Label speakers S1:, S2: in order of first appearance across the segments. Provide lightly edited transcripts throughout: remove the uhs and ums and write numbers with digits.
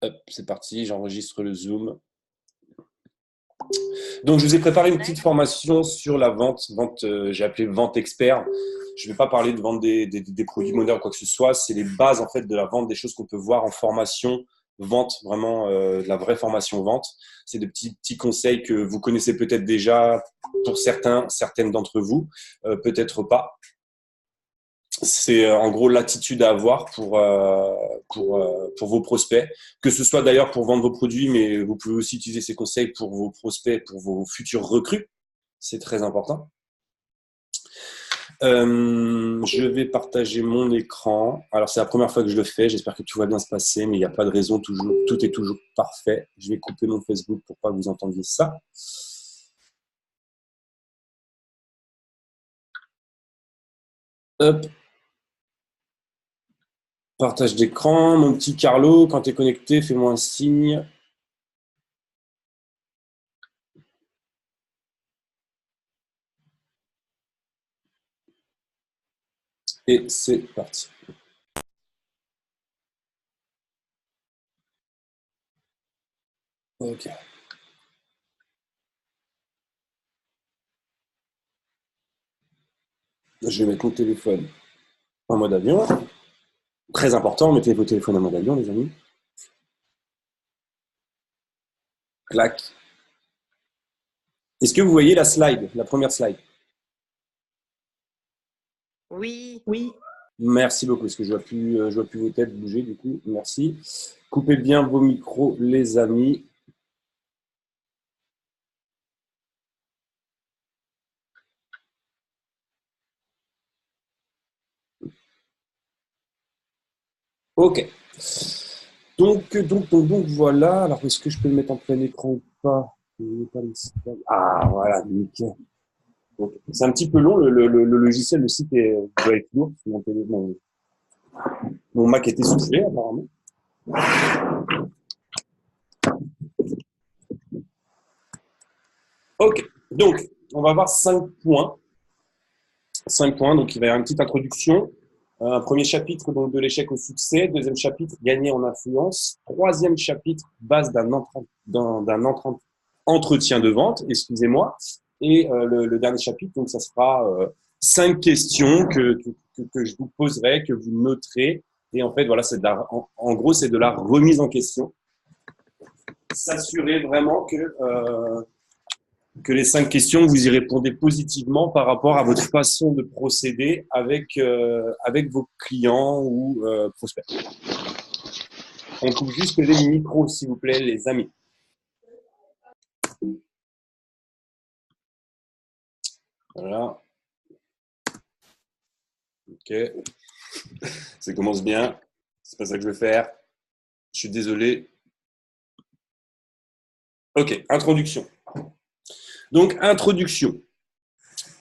S1: Hop, c'est parti, j'enregistre le Zoom. Donc, je vous ai préparé une petite formation sur la vente. J'ai appelé vente expert. Je ne vais pas parler de vendre des produits modernes ou quoi que ce soit. C'est les bases en fait de la vente, des choses qu'on peut voir en formation vente, vraiment de la vraie formation vente. C'est des petits conseils que vous connaissez peut-être déjà pour certaines d'entre vous, peut-être pas. C'est en gros l'attitude à avoir pour vos prospects, que ce soit d'ailleurs pour vendre vos produits, mais vous pouvez aussi utiliser ces conseils pour vos prospects, pour vos futurs recrues. C'est très important. Je vais partager mon écran. Alors, c'est la première fois que je le fais. J'espère que tout va bien se passer, mais il n'y a pas de raison. Tout est toujours parfait. Je vais couper mon Facebook pour pas que vous entendiez ça. Hop. Partage d'écran. Mon petit Carlo, quand tu es connecté, fais-moi un signe. Et c'est parti. Ok. Je vais mettre mon téléphone en mode avion. Très important, mettez vos téléphones en mode avion, les amis. Clac. Est-ce que vous voyez la slide, la première slide?
S2: Oui.
S3: Oui.
S1: Merci beaucoup, parce que je vois plus vos têtes bouger, du coup, merci. Coupez bien vos micros, les amis. Ok. Donc, voilà. Alors, est-ce que je peux le mettre en plein écran ou pas? Ah, voilà, nickel. C'est un petit peu long, le logiciel, le site doit être lourd. Mon Mac est essoufflé, apparemment. Ok, donc, on va voir 5 points. 5 points, donc il va y avoir une petite introduction. Un premier chapitre donc, de l'échec au succès. Deuxième chapitre, gagner en influence. Troisième chapitre, base d'un entretien de vente, excusez-moi. Et le dernier chapitre, donc ça sera 5 questions que je vous poserai, que vous noterez. Et en fait, voilà, en gros, c'est de la remise en question. S'assurer vraiment que les 5 questions, vous y répondez positivement par rapport à votre façon de procéder avec vos clients ou prospects. On coupe juste les micros, s'il vous plaît, les amis. Voilà. Ok. Ça commence bien. C'est pas ça que je vais faire. Je suis désolé. Ok, introduction. Donc, introduction.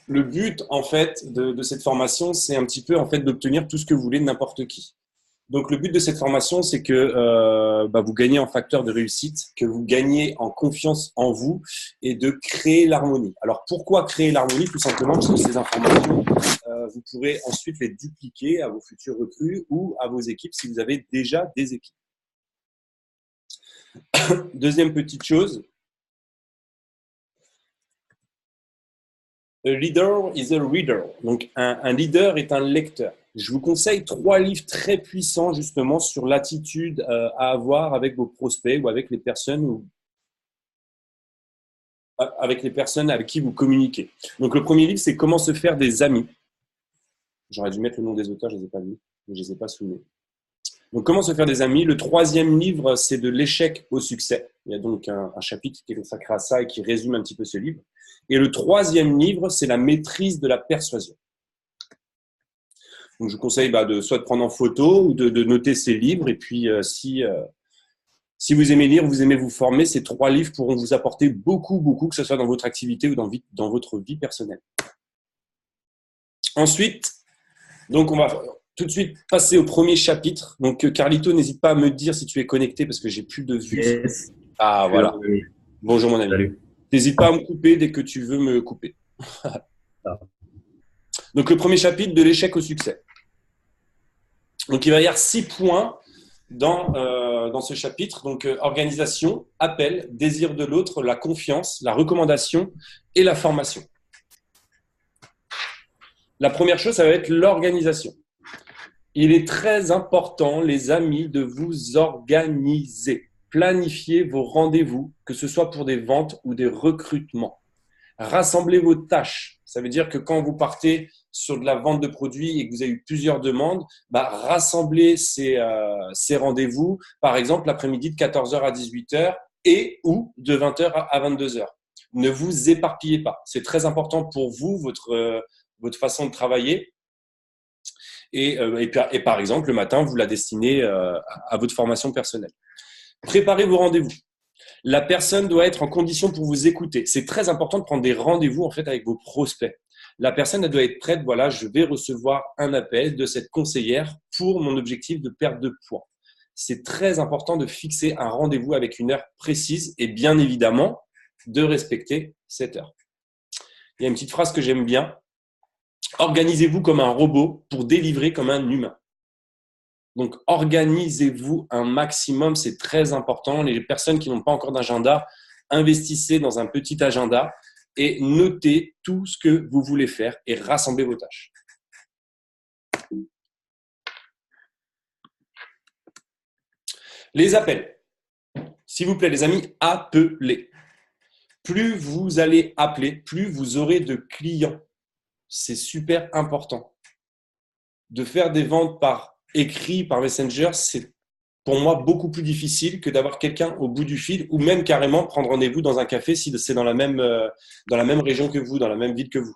S1: Le but, en fait, de cette formation, c'est un petit peu, en fait, d'obtenir tout ce que vous voulez de n'importe qui. Donc, le but de cette formation, c'est que vous gagnez en facteur de réussite, que vous gagnez en confiance en vous et de créer l'harmonie. Alors, pourquoi créer l'harmonie? Tout simplement parce que ces informations, vous pourrez ensuite les dupliquer à vos futurs recrues ou à vos équipes si vous avez déjà des équipes. Deuxième petite chose. A leader is a reader. Donc, un leader est un lecteur. Je vous conseille 3 livres très puissants justement sur l'attitude à avoir avec vos prospects ou avec les personnes avec qui vous communiquez. Donc, le premier livre, c'est Comment se faire des amis. J'aurais dû mettre le nom des auteurs, je ne les ai pas vus, mais je ne les ai pas souvenus. Donc, Comment se faire des amis. Le troisième livre, c'est De l'échec au succès. Il y a donc un chapitre qui est consacré à ça et qui résume un petit peu ce livre. Et le troisième livre, c'est La maîtrise de la persuasion. Donc, je vous conseille soit de prendre en photo ou de noter ces livres. Et puis, si vous aimez lire, vous aimez vous former, ces 3 livres pourront vous apporter beaucoup, beaucoup, que ce soit dans votre activité ou dans votre vie personnelle. Ensuite, donc on va tout de suite passer au premier chapitre. Donc, Carlito, n'hésite pas à me dire si tu es connecté parce que j'ai plus de vue.
S3: Yes.
S1: Ah, voilà. Bonjour, mon ami.
S3: Salut.
S1: N'hésite pas à me couper dès que tu veux me couper. Donc, le premier chapitre, De l'échec au succès. Donc, il va y avoir 6 points dans ce chapitre. Donc, organisation, appel, désir de l'autre, la confiance, la recommandation et la formation. La première chose, ça va être l'organisation. Il est très important, les amis, de vous organiser. Planifiez vos rendez-vous, que ce soit pour des ventes ou des recrutements. Rassemblez vos tâches. Ça veut dire que quand vous partez sur de la vente de produits et que vous avez eu plusieurs demandes, rassemblez ces rendez-vous, par exemple l'après-midi de 14h à 18h et ou de 20h à 22h. Ne vous éparpillez pas. C'est très important pour vous, votre façon de travailler. Et par exemple, le matin, vous la destinez à votre formation personnelle. Préparez vos rendez-vous. La personne doit être en condition pour vous écouter. C'est très important de prendre des rendez-vous en fait avec vos prospects. La personne elle doit être prête. Voilà, je vais recevoir un appel de cette conseillère pour mon objectif de perte de poids. C'est très important de fixer un rendez-vous avec une heure précise et bien évidemment de respecter cette heure. Il y a une petite phrase que j'aime bien. Organisez-vous comme un robot pour délivrer comme un humain. Donc, organisez-vous un maximum, c'est très important. Les personnes qui n'ont pas encore d'agenda, investissez dans un petit agenda et notez tout ce que vous voulez faire et rassemblez vos tâches. Les appels. S'il vous plaît, les amis, appelez. Plus vous allez appeler, plus vous aurez de clients. C'est super important. De faire des ventes par écrit, par Messenger, c'est pour moi beaucoup plus difficile que d'avoir quelqu'un au bout du fil ou même carrément prendre rendez-vous dans un café si c'est dans la même région que vous, dans la même ville que vous.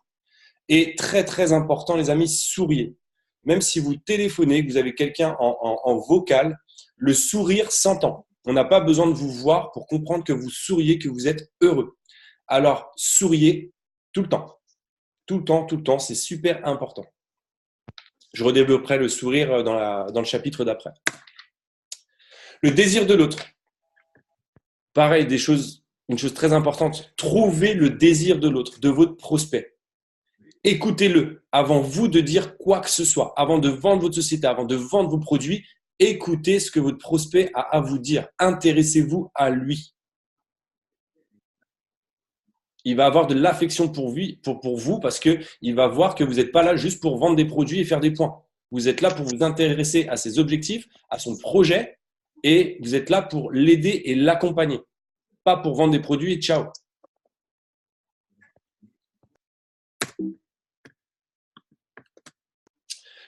S1: Et très, très important, les amis, souriez. Même si vous téléphonez, que vous avez quelqu'un en vocal, le sourire s'entend. On n'a pas besoin de vous voir pour comprendre que vous souriez, que vous êtes heureux. Alors, souriez tout le temps. Tout le temps, tout le temps, c'est super important. Je redévelopperai le sourire dans le chapitre d'après. Le désir de l'autre. Pareil, une chose très importante. Trouvez le désir de l'autre, de votre prospect. Écoutez-le avant vous de dire quoi que ce soit, avant de vendre votre société, avant de vendre vos produits. Écoutez ce que votre prospect a à vous dire. Intéressez-vous à lui. Il va avoir de l'affection pour vous parce qu'il va voir que vous n'êtes pas là juste pour vendre des produits et faire des points. Vous êtes là pour vous intéresser à ses objectifs, à son projet et vous êtes là pour l'aider et l'accompagner. Pas pour vendre des produits et ciao.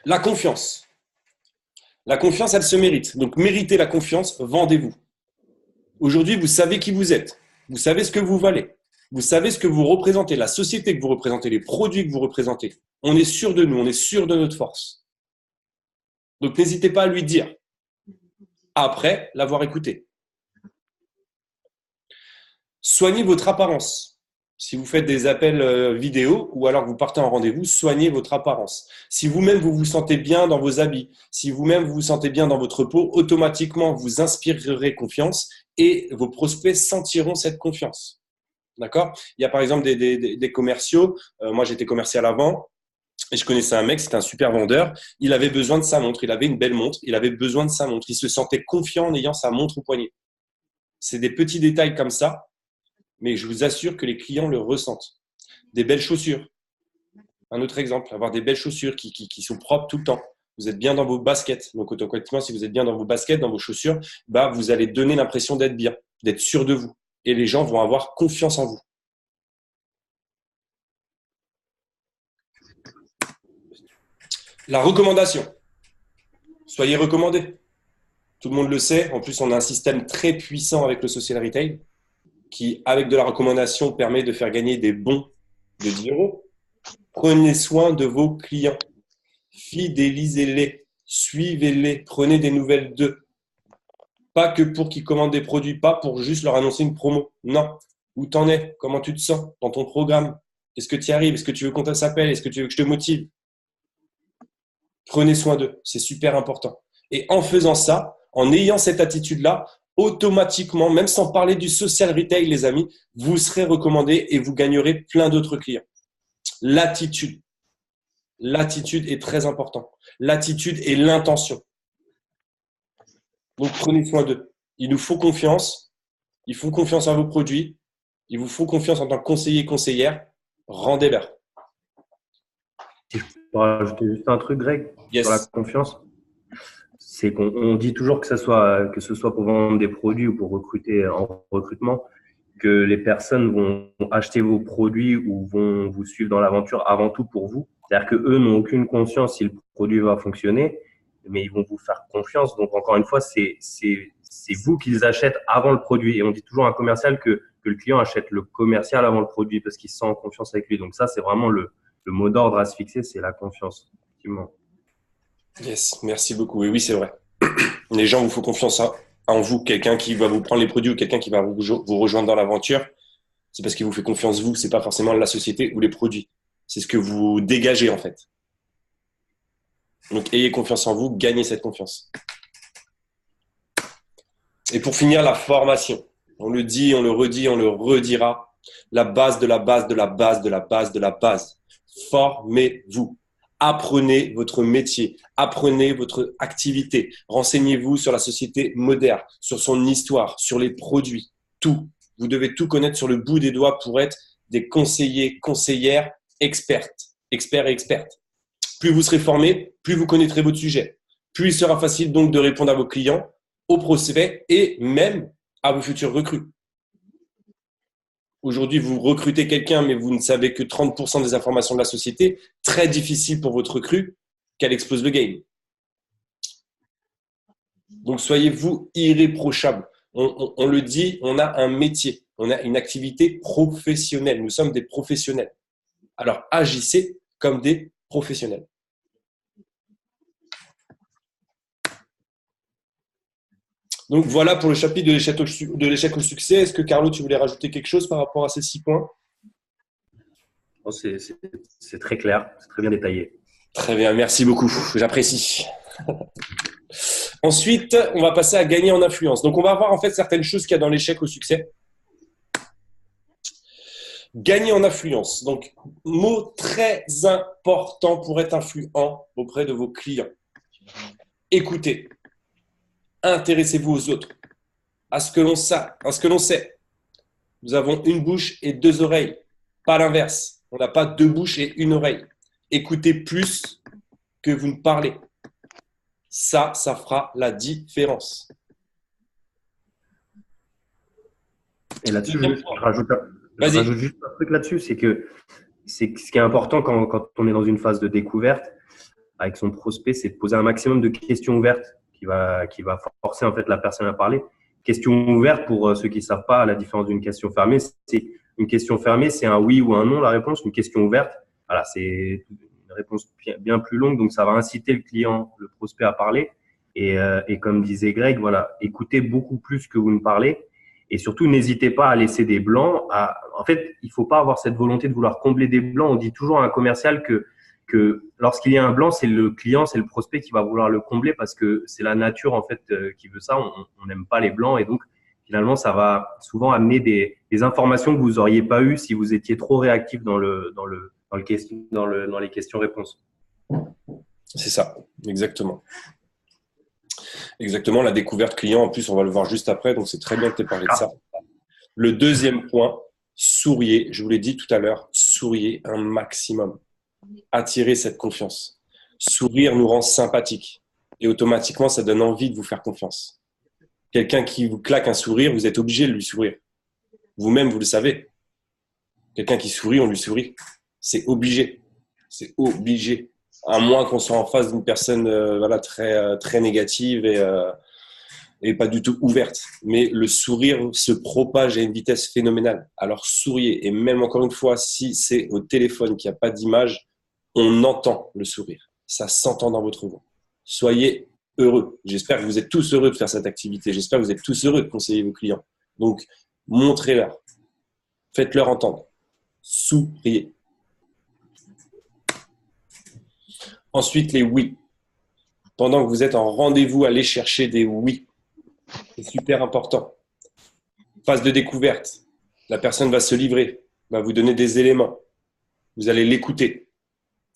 S1: La confiance. La confiance, elle se mérite. Donc, méritez la confiance, vendez-vous. Aujourd'hui, vous savez qui vous êtes. Vous savez ce que vous valez. Vous savez ce que vous représentez, la société que vous représentez, les produits que vous représentez. On est sûr de nous, on est sûr de notre force. Donc, n'hésitez pas à lui dire après l'avoir écouté. Soignez votre apparence. Si vous faites des appels vidéo ou alors que vous partez en rendez-vous, soignez votre apparence. Si vous-même vous vous sentez bien dans vos habits, si vous-même vous vous sentez bien dans votre peau, automatiquement vous inspirerez confiance et vos prospects sentiront cette confiance. D'accord? Il y a par exemple des commerciaux. Moi, j'étais commercial avant et je connaissais un mec, c'était un super vendeur. Il avait besoin de sa montre. Il avait une belle montre. Il avait besoin de sa montre. Il se sentait confiant en ayant sa montre au poignet. C'est des petits détails comme ça, mais je vous assure que les clients le ressentent. Des belles chaussures. Un autre exemple, avoir des belles chaussures qui sont propres tout le temps. Vous êtes bien dans vos baskets. Donc, automatiquement, si vous êtes bien dans vos baskets, dans vos chaussures, vous allez donner l'impression d'être bien, d'être sûr de vous. Et les gens vont avoir confiance en vous. La recommandation. Soyez recommandé. Tout le monde le sait. En plus, on a un système très puissant avec le social retail qui, avec de la recommandation, permet de faire gagner des bons de 10 euros. Prenez soin de vos clients. Fidélisez-les. Suivez-les. Prenez des nouvelles d'eux. Pas que pour qu'ils commandent des produits, pas pour juste leur annoncer une promo. Non. Où t'en es? Comment tu te sens dans ton programme? Est-ce que tu y arrives? Est-ce que tu veux qu'on s'appelle? Est-ce que tu veux que je te motive? Prenez soin d'eux. C'est super important. Et en faisant ça, en ayant cette attitude-là, automatiquement, même sans parler du social retail, les amis, vous serez recommandé et vous gagnerez plein d'autres clients. L'attitude. L'attitude est très importante. L'attitude et l'intention. Donc, prenez soin d'eux. Il nous faut confiance. Il faut confiance à vos produits. Il vous faut confiance en tant que conseiller, conseillère. Rendez-leur.
S2: Si je peux rajouter juste un truc, Greg, sur la
S1: Yes.
S2: confiance, c'est qu'on dit toujours que ce soit pour vendre des produits ou pour recruter en recrutement, que les personnes vont acheter vos produits ou vont vous suivre dans l'aventure avant tout pour vous. C'est-à-dire que eux n'ont aucune conscience si le produit va fonctionner, mais ils vont vous faire confiance. Donc, encore une fois, c'est vous qu'ils achètent avant le produit. Et on dit toujours à un commercial que le client achète le commercial avant le produit parce qu'il se sent en confiance avec lui. Donc, ça, c'est vraiment le mot d'ordre à se fixer, c'est la confiance. Effectivement.
S1: Yes. Merci beaucoup. Et oui, c'est vrai. Les gens vous font confiance en vous. Quelqu'un qui va vous prendre les produits ou quelqu'un qui va vous rejoindre dans l'aventure, c'est parce qu'il vous fait confiance vous. C'est pas forcément la société ou les produits. C'est ce que vous dégagez en fait. Donc, ayez confiance en vous. Gagnez cette confiance. Et pour finir, la formation. On le dit, on le redit, on le redira. La base de la base de la base de la base de la base. Formez-vous. Apprenez votre métier. Apprenez votre activité. Renseignez-vous sur la société moderne, sur son histoire, sur les produits. Tout. Vous devez tout connaître sur le bout des doigts pour être des conseillers, conseillères, expertes. Experts et expertes. Plus vous serez formé, plus vous connaîtrez votre sujet. Plus il sera facile donc de répondre à vos clients, aux prospects et même à vos futurs recrues. Aujourd'hui, vous recrutez quelqu'un, mais vous ne savez que 30% des informations de la société. Très difficile pour votre recrue qu'elle explose le game. Donc, soyez-vous irréprochable. On le dit, on a un métier, on a une activité professionnelle. Nous sommes des professionnels. Alors, agissez comme des professionnels. Donc voilà pour le chapitre de l'échec au succès. Est-ce que Carlo, tu voulais rajouter quelque chose par rapport à ces 6 points?
S2: Oh, c'est très clair, c'est très bien détaillé.
S1: Très bien, merci beaucoup, j'apprécie. Ensuite, on va passer à gagner en influence. Donc on va voir en fait certaines choses qu'il y a dans l'échec au succès. Gagner en influence. Donc, mot très important pour être influent auprès de vos clients. Écoutez, intéressez-vous aux autres, à ce que l'on sait. Nous avons une bouche et 2 oreilles, pas l'inverse. On n'a pas 2 bouches et 1 oreille. Écoutez plus que vous ne parlez. Ça fera la différence.
S2: Et là-dessus, je rajoute juste un truc là-dessus, c'est que ce qui est important quand on est dans une phase de découverte avec son prospect, c'est de poser un maximum de questions ouvertes qui va forcer en fait la personne à parler. Question ouverte, pour ceux qui ne savent pas, à la différence d'une question fermée, c'est une question fermée, c'est un oui ou un non la réponse. Une question ouverte, voilà, c'est une réponse bien plus longue, donc ça va inciter le client, le prospect à parler. Et comme disait Greg, voilà, écoutez beaucoup plus que vous ne parlez. Et surtout, n'hésitez pas à laisser des blancs. En fait, il ne faut pas avoir cette volonté de vouloir combler des blancs. On dit toujours à un commercial que lorsqu'il y a un blanc, c'est le client, c'est le prospect qui va vouloir le combler parce que c'est la nature en fait qui veut ça. On n'aime pas les blancs et donc finalement, ça va souvent amener des informations que vous n'auriez pas eues si vous étiez trop réactif dans les questions-réponses.
S1: C'est ça, exactement. Exactement, la découverte client, en plus, on va le voir juste après, donc c'est très bien que tu aies parlé de ça. Le deuxième point, souriez. Je vous l'ai dit tout à l'heure, souriez un maximum. Attirez cette confiance. Sourire nous rend sympathiques et automatiquement, ça donne envie de vous faire confiance. Quelqu'un qui vous claque un sourire, vous êtes obligé de lui sourire. Vous-même, vous le savez. Quelqu'un qui sourit, on lui sourit. C'est obligé. C'est obligé. À moins qu'on soit en face d'une personne très négative et pas du tout ouverte. Mais le sourire se propage à une vitesse phénoménale. Alors souriez. Et même encore une fois, si c'est au téléphone qu'il n'y a pas d'image, on entend le sourire. Ça s'entend dans votre voix. Soyez heureux. J'espère que vous êtes tous heureux de faire cette activité. J'espère que vous êtes tous heureux de conseiller vos clients. Donc, montrez-leur. Faites-leur entendre. Souriez. Ensuite, les oui. Pendant que vous êtes en rendez-vous, allez chercher des oui. C'est super important. Phase de découverte. La personne va se livrer, va vous donner des éléments. Vous allez l'écouter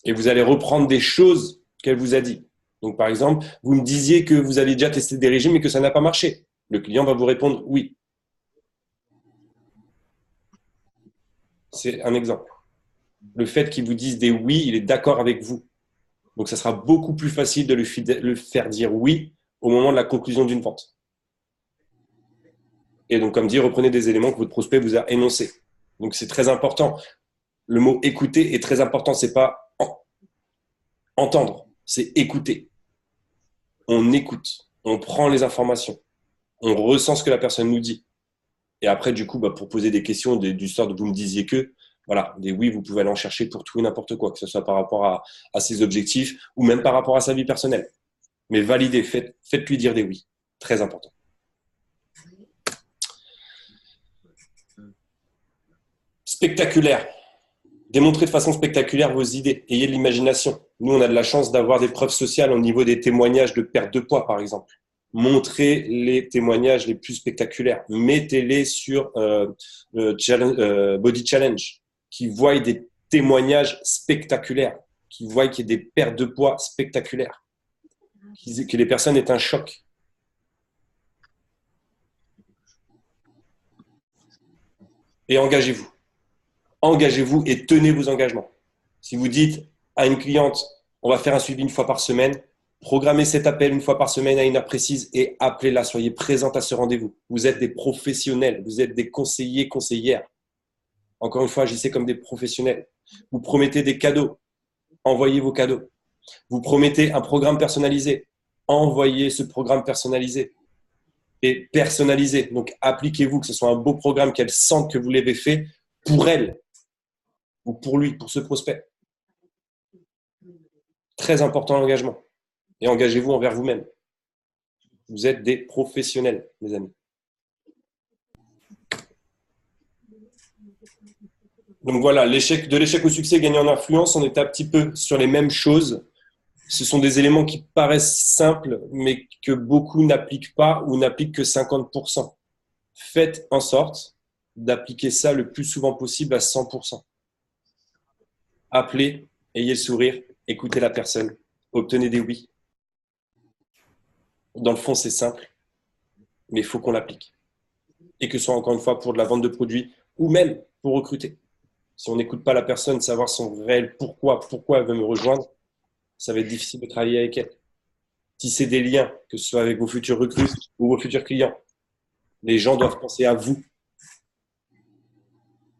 S1: et vous allez reprendre des choses qu'elle vous a dit. Donc, par exemple, vous me disiez que vous avez déjà testé des régimes et que ça n'a pas marché. Le client va vous répondre oui. C'est un exemple. Le fait qu'il vous dise des oui, il est d'accord avec vous. Donc, ça sera beaucoup plus facile de le faire dire oui au moment de la conclusion d'une vente. Et donc, comme dit, reprenez des éléments que votre prospect vous a énoncés. Donc, c'est très important. Le mot écouter est très important. C'est pas entendre, c'est écouter. On écoute, on prend les informations, on ressent ce que la personne nous dit. Et après, du coup, pour poser des questions du sort de vous me disiez que, voilà, des oui, vous pouvez aller en chercher pour tout et n'importe quoi, que ce soit par rapport à ses objectifs ou même par rapport à sa vie personnelle. Mais validez, faites-lui dire des oui. Très important. Spectaculaire. Démontrez de façon spectaculaire vos idées. Ayez de l'imagination. Nous, on a de la chance d'avoir des preuves sociales au niveau des témoignages de perte de poids, par exemple. Montrez les témoignages les plus spectaculaires. Mettez-les sur Body Challenge, qui voient des témoignages spectaculaires, qui voient qu'il y a des pertes de poids spectaculaires, que les personnes aient un choc. Et engagez-vous. Engagez-vous et tenez vos engagements. Si vous dites à une cliente, on va faire un suivi une fois par semaine, programmez cet appel une fois par semaine à une heure précise et appelez-la, soyez présente à ce rendez-vous. Vous êtes des professionnels, vous êtes des conseillers, conseillères. Encore une fois, agissez comme des professionnels. Vous promettez des cadeaux, envoyez vos cadeaux. Vous promettez un programme personnalisé, envoyez ce programme personnalisé et personnalisé. Donc, appliquez-vous, que ce soit un beau programme qu'elle sente que vous l'avez fait pour elle ou pour lui, pour ce prospect. Très important l'engagement. Et engagez-vous envers vous-même. Vous êtes des professionnels, mes amis. Donc voilà, de l'échec au succès, gagner en influence, on est un petit peu sur les mêmes choses. Ce sont des éléments qui paraissent simples, mais que beaucoup n'appliquent pas ou n'appliquent que 50%. Faites en sorte d'appliquer ça le plus souvent possible à 100%. Appelez, ayez le sourire, écoutez la personne, obtenez des oui. Dans le fond, c'est simple, mais il faut qu'on l'applique. Et que ce soit encore une fois pour de la vente de produits ou même pour recruter. Si on n'écoute pas la personne, savoir son réel pourquoi elle veut me rejoindre, ça va être difficile de travailler avec elle. Tisser des liens, que ce soit avec vos futurs recrues ou vos futurs clients. Les gens doivent penser à vous,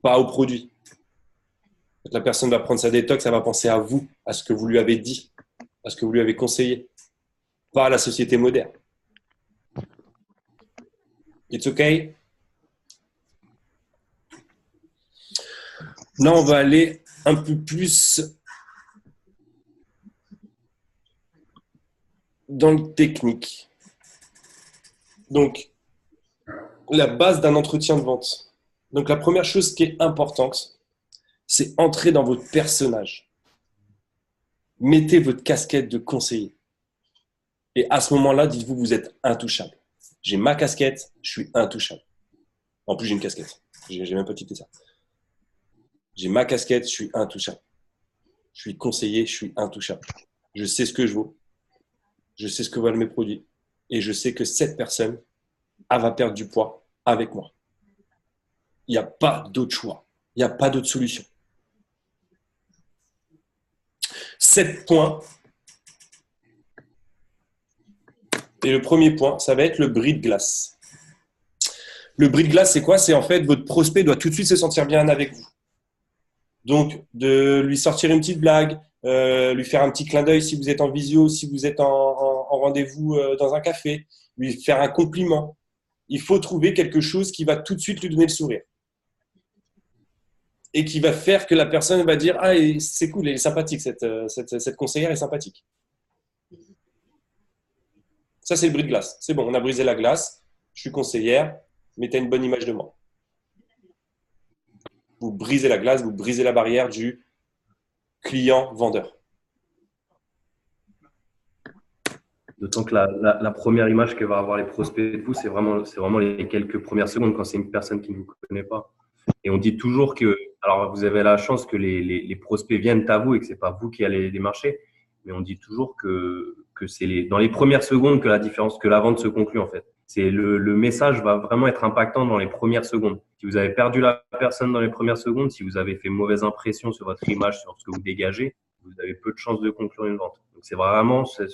S1: pas au produit. Quand la personne va prendre sa détox, elle va penser à vous, à ce que vous lui avez dit, à ce que vous lui avez conseillé, pas à la société moderne. It's okay? Là, on va aller un peu plus dans le technique. Donc, la base d'un entretien de vente. Donc, la première chose qui est importante, c'est entrer dans votre personnage. Mettez votre casquette de conseiller. Et à ce moment-là, dites-vous, vous êtes intouchable. J'ai ma casquette, je suis intouchable. En plus, j'ai une casquette. J'ai même pas quitté ça. J'ai ma casquette, je suis intouchable. Je suis conseiller, je suis intouchable. Je sais ce que je vaux. Je sais ce que valent mes produits. Et je sais que cette personne, elle va perdre du poids avec moi. Il n'y a pas d'autre choix. Il n'y a pas d'autre solution. 7 points. Et le premier point, ça va être le bris de glace. Le bris de glace, c'est quoi? C'est en fait, votre prospect doit tout de suite se sentir bien avec vous. Donc, de lui sortir une petite blague, lui faire un petit clin d'œil si vous êtes en visio, si vous êtes en rendez-vous dans un café, lui faire un compliment. Il faut trouver quelque chose qui va tout de suite lui donner le sourire. Et qui va faire que la personne va dire « Ah, c'est cool, elle est sympathique, cette conseillère est sympathique. » Ça, c'est le bris de glace. C'est bon, on a brisé la glace, je suis conseillère, mais tu as une bonne image de moi. Vous brisez la glace, vous brisez la barrière du client-vendeur.
S2: D'autant que la première image que va avoir les prospects de vous, c'est vraiment les quelques premières secondes quand c'est une personne qui ne vous connaît pas. Et on dit toujours que, alors vous avez la chance que les prospects viennent à vous et que ce n'est pas vous qui allez les démarcher, mais on dit toujours que que c'est dans les premières secondes que la vente se conclut en fait. C'est le message va vraiment être impactant dans les premières secondes. Si vous avez perdu la personne dans les premières secondes, si vous avez fait mauvaise impression sur votre image, sur ce que vous dégagez, vous avez peu de chances de conclure une vente. Donc c'est vraiment cette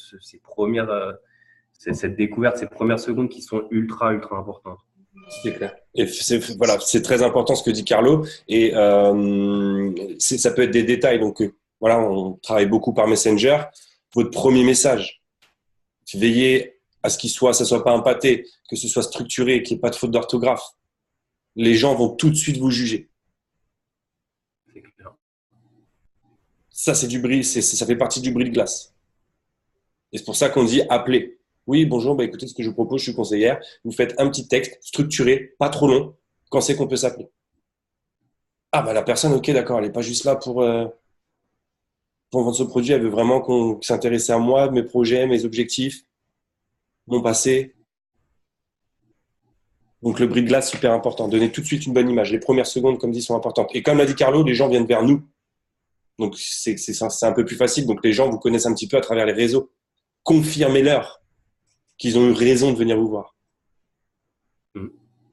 S2: découverte, ces premières secondes qui sont ultra importantes.
S1: C'est clair. Et voilà, c'est très important ce que dit Carlo. Et ça peut être des détails. Donc voilà, on travaille beaucoup par Messenger. Votre premier message, veillez à ce ça soit pas empâté, que ce soit structuré, qu'il n'y ait pas de faute d'orthographe. Les gens vont tout de suite vous juger.
S2: C'est clair.
S1: Ça, c'est du bris, ça fait partie du bris de glace. Et c'est pour ça qu'on dit appelez. Oui, bonjour, bah écoutez, ce que je vous propose, je suis conseillère. Vous faites un petit texte structuré, pas trop long. Quand c'est qu'on peut s'appeler? Ah, bah la personne, ok, d'accord, elle n'est pas juste là pour vendre ce produit. Elle veut vraiment qu'on s'intéresse à moi, mes projets, mes objectifs, mon passé. Donc, le bris de glace, super important. Donner tout de suite une bonne image. Les premières secondes, comme dit, sont importantes. Et comme l'a dit Carlo, les gens viennent vers nous. Donc, c'est un peu plus facile. Donc, les gens vous connaissent un petit peu à travers les réseaux. Confirmez-leur qu'ils ont eu raison de venir vous voir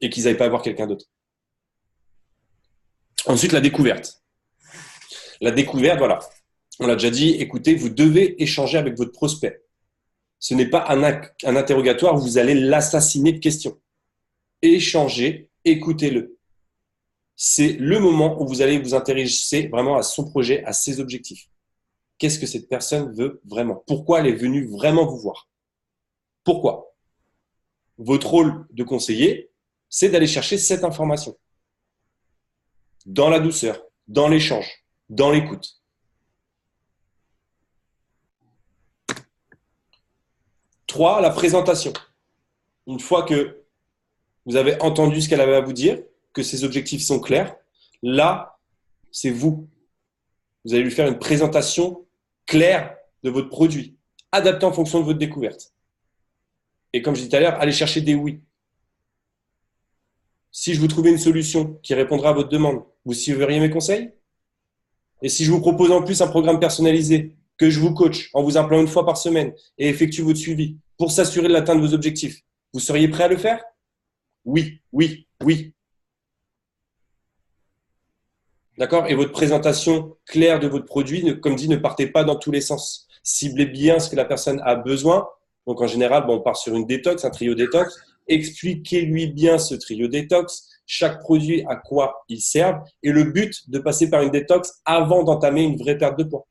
S1: et qu'ils n'aillent pas voir quelqu'un d'autre. Ensuite, la découverte. La découverte, voilà. On l'a déjà dit, écoutez, vous devez échanger avec votre prospect. Ce n'est pas un interrogatoire où vous allez l'assassiner de questions. Échangez, écoutez-le. C'est le moment où vous allez vous intéresser vraiment à son projet, à ses objectifs. Qu'est-ce que cette personne veut vraiment? Pourquoi elle est venue vraiment vous voir? Pourquoi? Votre rôle de conseiller, c'est d'aller chercher cette information. Dans la douceur, dans l'échange, dans l'écoute. Trois, la présentation. Une fois que vous avez entendu ce qu'elle avait à vous dire, que ses objectifs sont clairs, là, c'est vous. Vous allez lui faire une présentation claire de votre produit, adaptée en fonction de votre découverte. Et comme je disais tout à l'heure, allez chercher des oui. Si je vous trouvais une solution qui répondra à votre demande, vous suivriez mes conseils? Et si je vous propose en plus un programme personnalisé, que je vous coach en vous appelant une fois par semaine et effectue votre suivi pour s'assurer de l'atteinte de vos objectifs, vous seriez prêt à le faire? Oui, oui, oui. D'accord? Et votre présentation claire de votre produit, comme dit, ne partez pas dans tous les sens. Ciblez bien ce que la personne a besoin. Donc, en général, on part sur une détox, un trio détox. Expliquez-lui bien ce trio détox, chaque produit à quoi il sert et le but de passer par une détox avant d'entamer une vraie perte de poids.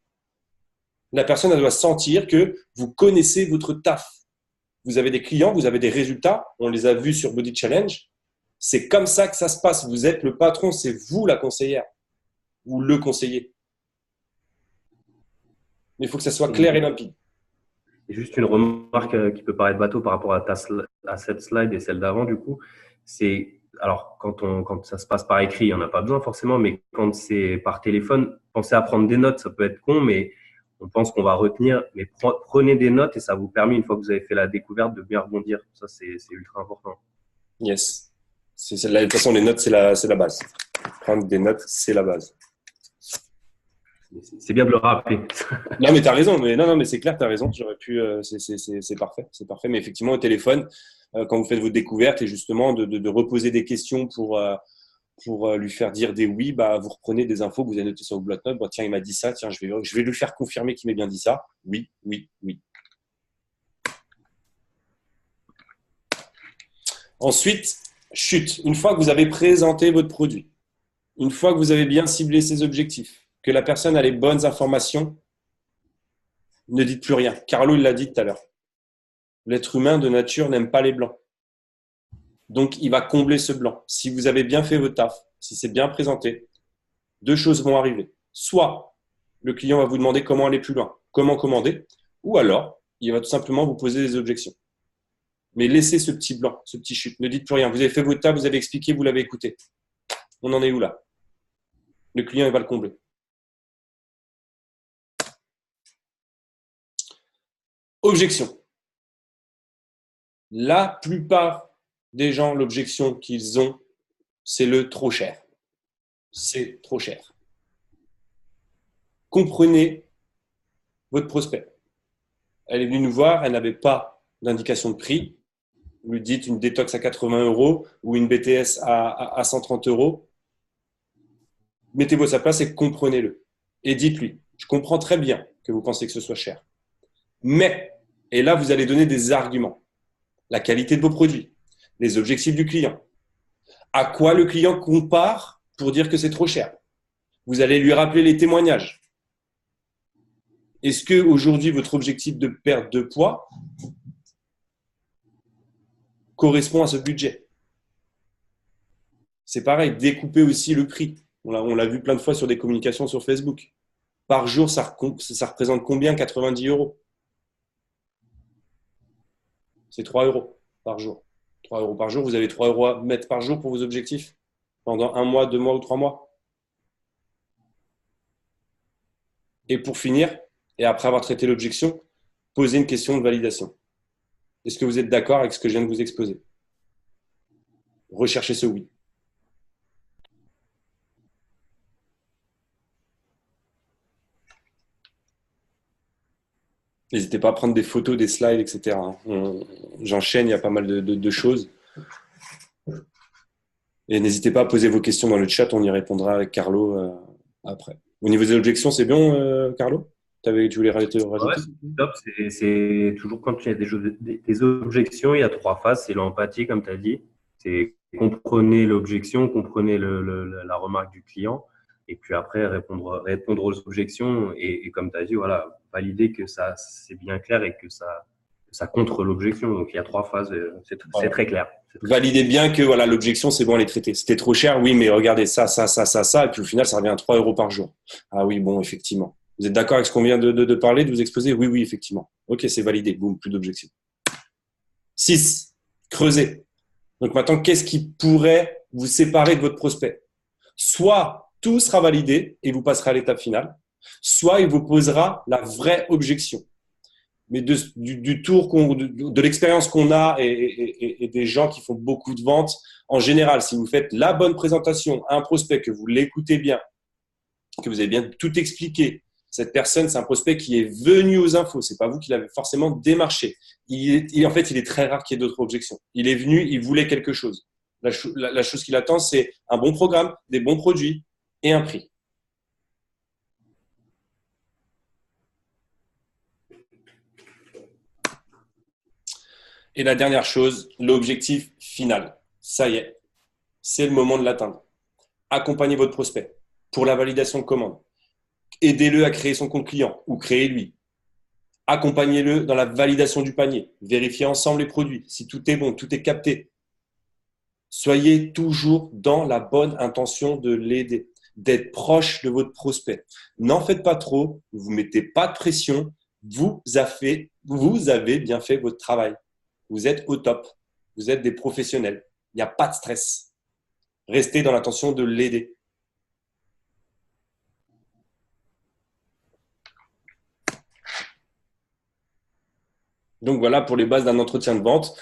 S1: La personne, elle doit sentir que vous connaissez votre taf. Vous avez des clients, vous avez des résultats. On les a vus sur Body Challenge. C'est comme ça que ça se passe. Vous êtes le patron, c'est vous la conseillère ou le conseiller. Mais il faut que ça soit clair et limpide.
S2: Et juste une remarque qui peut paraître bateau par rapport à cette slide et celle d'avant, du coup, c'est, alors, quand ça se passe par écrit, il n'y en a pas besoin forcément, mais quand c'est par téléphone, pensez à prendre des notes, ça peut être con, mais on pense qu'on va retenir. Mais prenez des notes et ça vous permet, une fois que vous avez fait la découverte, de bien rebondir. Ça, c'est ultra important.
S1: Yes. De toute façon, les notes, c'est la base. Prendre des notes, c'est la base.
S2: C'est bien de le rappeler.
S1: Non, mais tu as raison. Non, mais c'est clair, tu as raison. J'aurais pu. C'est parfait. C'est parfait. Mais effectivement, au téléphone, quand vous faites votre découverte et justement de reposer des questions pour lui faire dire des oui, bah, vous reprenez des infos que vous avez notées sur vos bloc-notes. Bah, tiens, il m'a dit ça. Tiens, je vais lui faire confirmer qu'il m'ait bien dit ça. Oui, oui, oui. Ensuite, chute. Une fois que vous avez présenté votre produit, une fois que vous avez bien ciblé ses objectifs, que la personne a les bonnes informations, ne dites plus rien. Carlo, il l'a dit tout à l'heure. L'être humain de nature n'aime pas les blancs. Donc, il va combler ce blanc. Si vous avez bien fait votre taf, si c'est bien présenté, deux choses vont arriver. Soit le client va vous demander comment aller plus loin, comment commander, ou alors il va tout simplement vous poser des objections. Mais laissez ce petit blanc, ce petit chute. Ne dites plus rien. Vous avez fait votre taf, vous avez expliqué, vous l'avez écouté. On en est où là? Le client, il va le combler. Objection. La plupart des gens, l'objection qu'ils ont, c'est le trop cher. C'est trop cher. Comprenez votre prospect. Elle est venue nous voir, elle n'avait pas d'indication de prix. Vous lui dites une détox à 80 € ou une BTS à 130 €. Mettez-vous à sa place et comprenez-le. Et dites-lui, je comprends très bien que vous pensez que ce soit cher. Mais, et là, vous allez donner des arguments. La qualité de vos produits, les objectifs du client. À quoi le client compare pour dire que c'est trop cher. Vous allez lui rappeler les témoignages. Est-ce qu'aujourd'hui, votre objectif de perte de poids correspond à ce budget? C'est pareil, découper aussi le prix. On l'a vu plein de fois sur des communications sur Facebook. Par jour, ça représente combien? 90 €. C'est 3 € par jour. 3 € par jour, vous avez 3 € à mettre par jour pour vos objectifs pendant 1 mois, 2 mois ou 3 mois. Et pour finir, et après avoir traité l'objection, posez une question de validation. Est-ce que vous êtes d'accord avec ce que je viens de vous exposer? Recherchez ce oui. N'hésitez pas à prendre des photos, des slides, etc. J'enchaîne, il y a pas mal de choses. Et n'hésitez pas à poser vos questions dans le chat, on y répondra avec Carlo après. Au niveau des objections, c'est bon, Carlo? Tu voulais rajouter?
S2: Ouais, c'est top. C'est toujours quand il y a des objections, il y a 3 phases. C'est l'empathie, comme tu as dit. C'est comprenez l'objection, comprenez la remarque du client. Et puis après, répondre aux objections. Et comme tu as dit, voilà, valider que ça c'est bien clair et que ça contre l'objection. Donc, il y a 3 phases. C'est très clair.
S1: Validez bien que voilà, l'objection, c'est bon, elle est traitée. C'était trop cher, oui, mais regardez ça. Et puis au final, ça revient à 3 € par jour. Ah oui, bon, effectivement. Vous êtes d'accord avec ce qu'on vient de parler, de vous exposer? Oui, oui, effectivement. Ok, c'est validé. Boum, plus d'objection. 6. Creuser. Donc maintenant, qu'est-ce qui pourrait vous séparer de votre prospect? Soit tout sera validé et vous passerez à l'étape finale, soit il vous posera la vraie objection. Mais du tour de l'expérience qu'on a et des gens qui font beaucoup de ventes, en général, si vous faites la bonne présentation à un prospect, que vous l'écoutez bien, que vous avez bien tout expliqué, cette personne, c'est un prospect qui est venu aux infos. C'est pas vous qui l'avez forcément démarché. En fait, il est très rare qu'il y ait d'autres objections. Il est venu, il voulait quelque chose. La chose qu'il attend, c'est un bon programme, des bons produits et un prix. Et la dernière chose, l'objectif final. Ça y est, c'est le moment de l'atteindre. Accompagnez votre prospect pour la validation de commande. Aidez-le à créer son compte client ou créez-lui. Accompagnez-le dans la validation du panier. Vérifiez ensemble les produits. Si tout est bon, tout est capté. Soyez toujours dans la bonne intention de l'aider, d'être proche de votre prospect. N'en faites pas trop, ne vous mettez pas de pression. Vous avez bien fait votre travail. Vous êtes au top. Vous êtes des professionnels. Il n'y a pas de stress. Restez dans l'intention de l'aider. Donc voilà pour les bases d'un entretien de vente.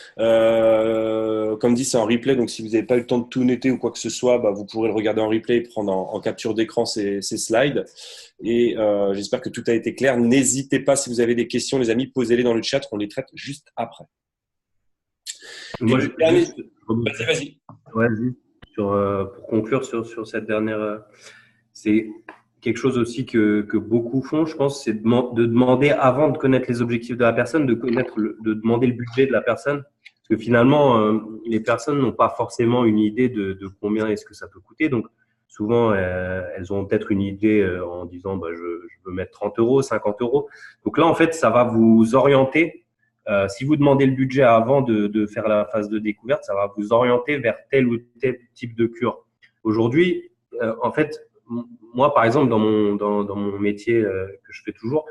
S1: Comme dit, c'est en replay. Donc si vous n'avez pas eu le temps de tout noter ou quoi que ce soit, vous pourrez le regarder en replay et prendre en capture d'écran ces slides. Et j'espère que tout a été clair. N'hésitez pas, si vous avez des questions, les amis, posez-les dans le chat. On les traite juste après.
S2: Moi,
S1: vas-y.
S2: Pour conclure sur cette dernière, c'est quelque chose aussi que beaucoup font, je pense, c'est de demander, avant de connaître les objectifs de la personne, de demander le budget de la personne. Parce que finalement, les personnes n'ont pas forcément une idée de combien est-ce que ça peut coûter. Donc, souvent, elles ont peut-être une idée en disant je veux mettre 30 €, 50 €. Donc là, en fait, ça va vous orienter. Si vous demandez le budget avant de faire la phase de découverte, ça va vous orienter vers tel ou tel type de cure. Aujourd'hui, en fait, moi, par exemple, dans mon métier que je fais toujours,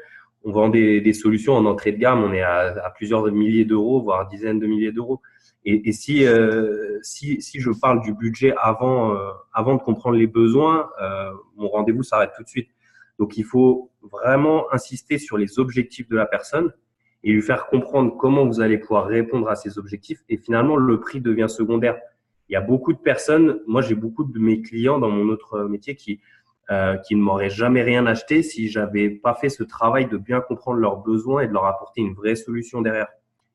S2: on vend des solutions en entrée de gamme. On est à plusieurs milliers d'euros, voire dizaines de milliers d'euros. Et si je parle du budget avant de comprendre les besoins, mon rendez-vous s'arrête tout de suite. Donc, il faut vraiment insister sur les objectifs de la personne et lui faire comprendre comment vous allez pouvoir répondre à ces objectifs. Et finalement, le prix devient secondaire. Il y a beaucoup de personnes, moi j'ai beaucoup de mes clients dans mon autre métier qui qui ne m'auraient jamais rien acheté si j'avais pas fait ce travail de bien comprendre leurs besoins et de leur apporter une vraie solution derrière.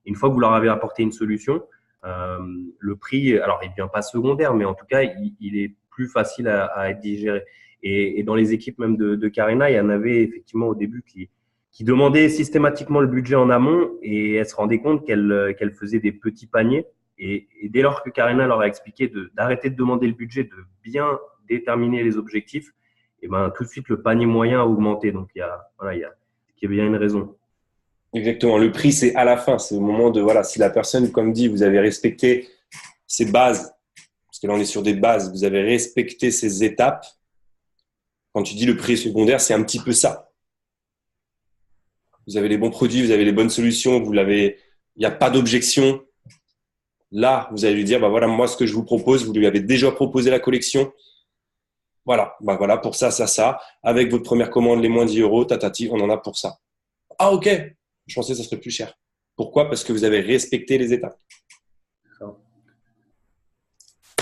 S2: Une fois que vous leur avez apporté une solution, le prix, alors il devient pas secondaire, mais en tout cas, il est plus facile à être digéré. Et dans les équipes même de Karina, il y en avait effectivement au début qui demandaient systématiquement le budget en amont et elle se rendait compte qu'elle faisait des petits paniers. Et dès lors que Karina leur a expliqué d'arrêter de demander le budget, de bien déterminer les objectifs, et ben tout de suite le panier moyen a augmenté. Donc il y a bien une raison.
S1: Exactement. Le prix, c'est à la fin. C'est au moment de, voilà, si la personne, comme dit, vous avez respecté ses bases, parce que là, on est sur des bases, vous avez respecté ces étapes. Quand tu dis le prix est secondaire, c'est un petit peu ça. Vous avez les bons produits, vous avez les bonnes solutions, il n'y a pas d'objection. Là, vous allez lui dire, bah voilà, moi, ce que je vous propose, vous lui avez déjà proposé la collection. Voilà, bah voilà, pour ça, ça. Avec votre première commande, les moins 10 euros, tatati, on en a pour ça. Ah, ok. Je pensais que ça serait plus cher. Pourquoi? Parce que vous avez respecté les étapes.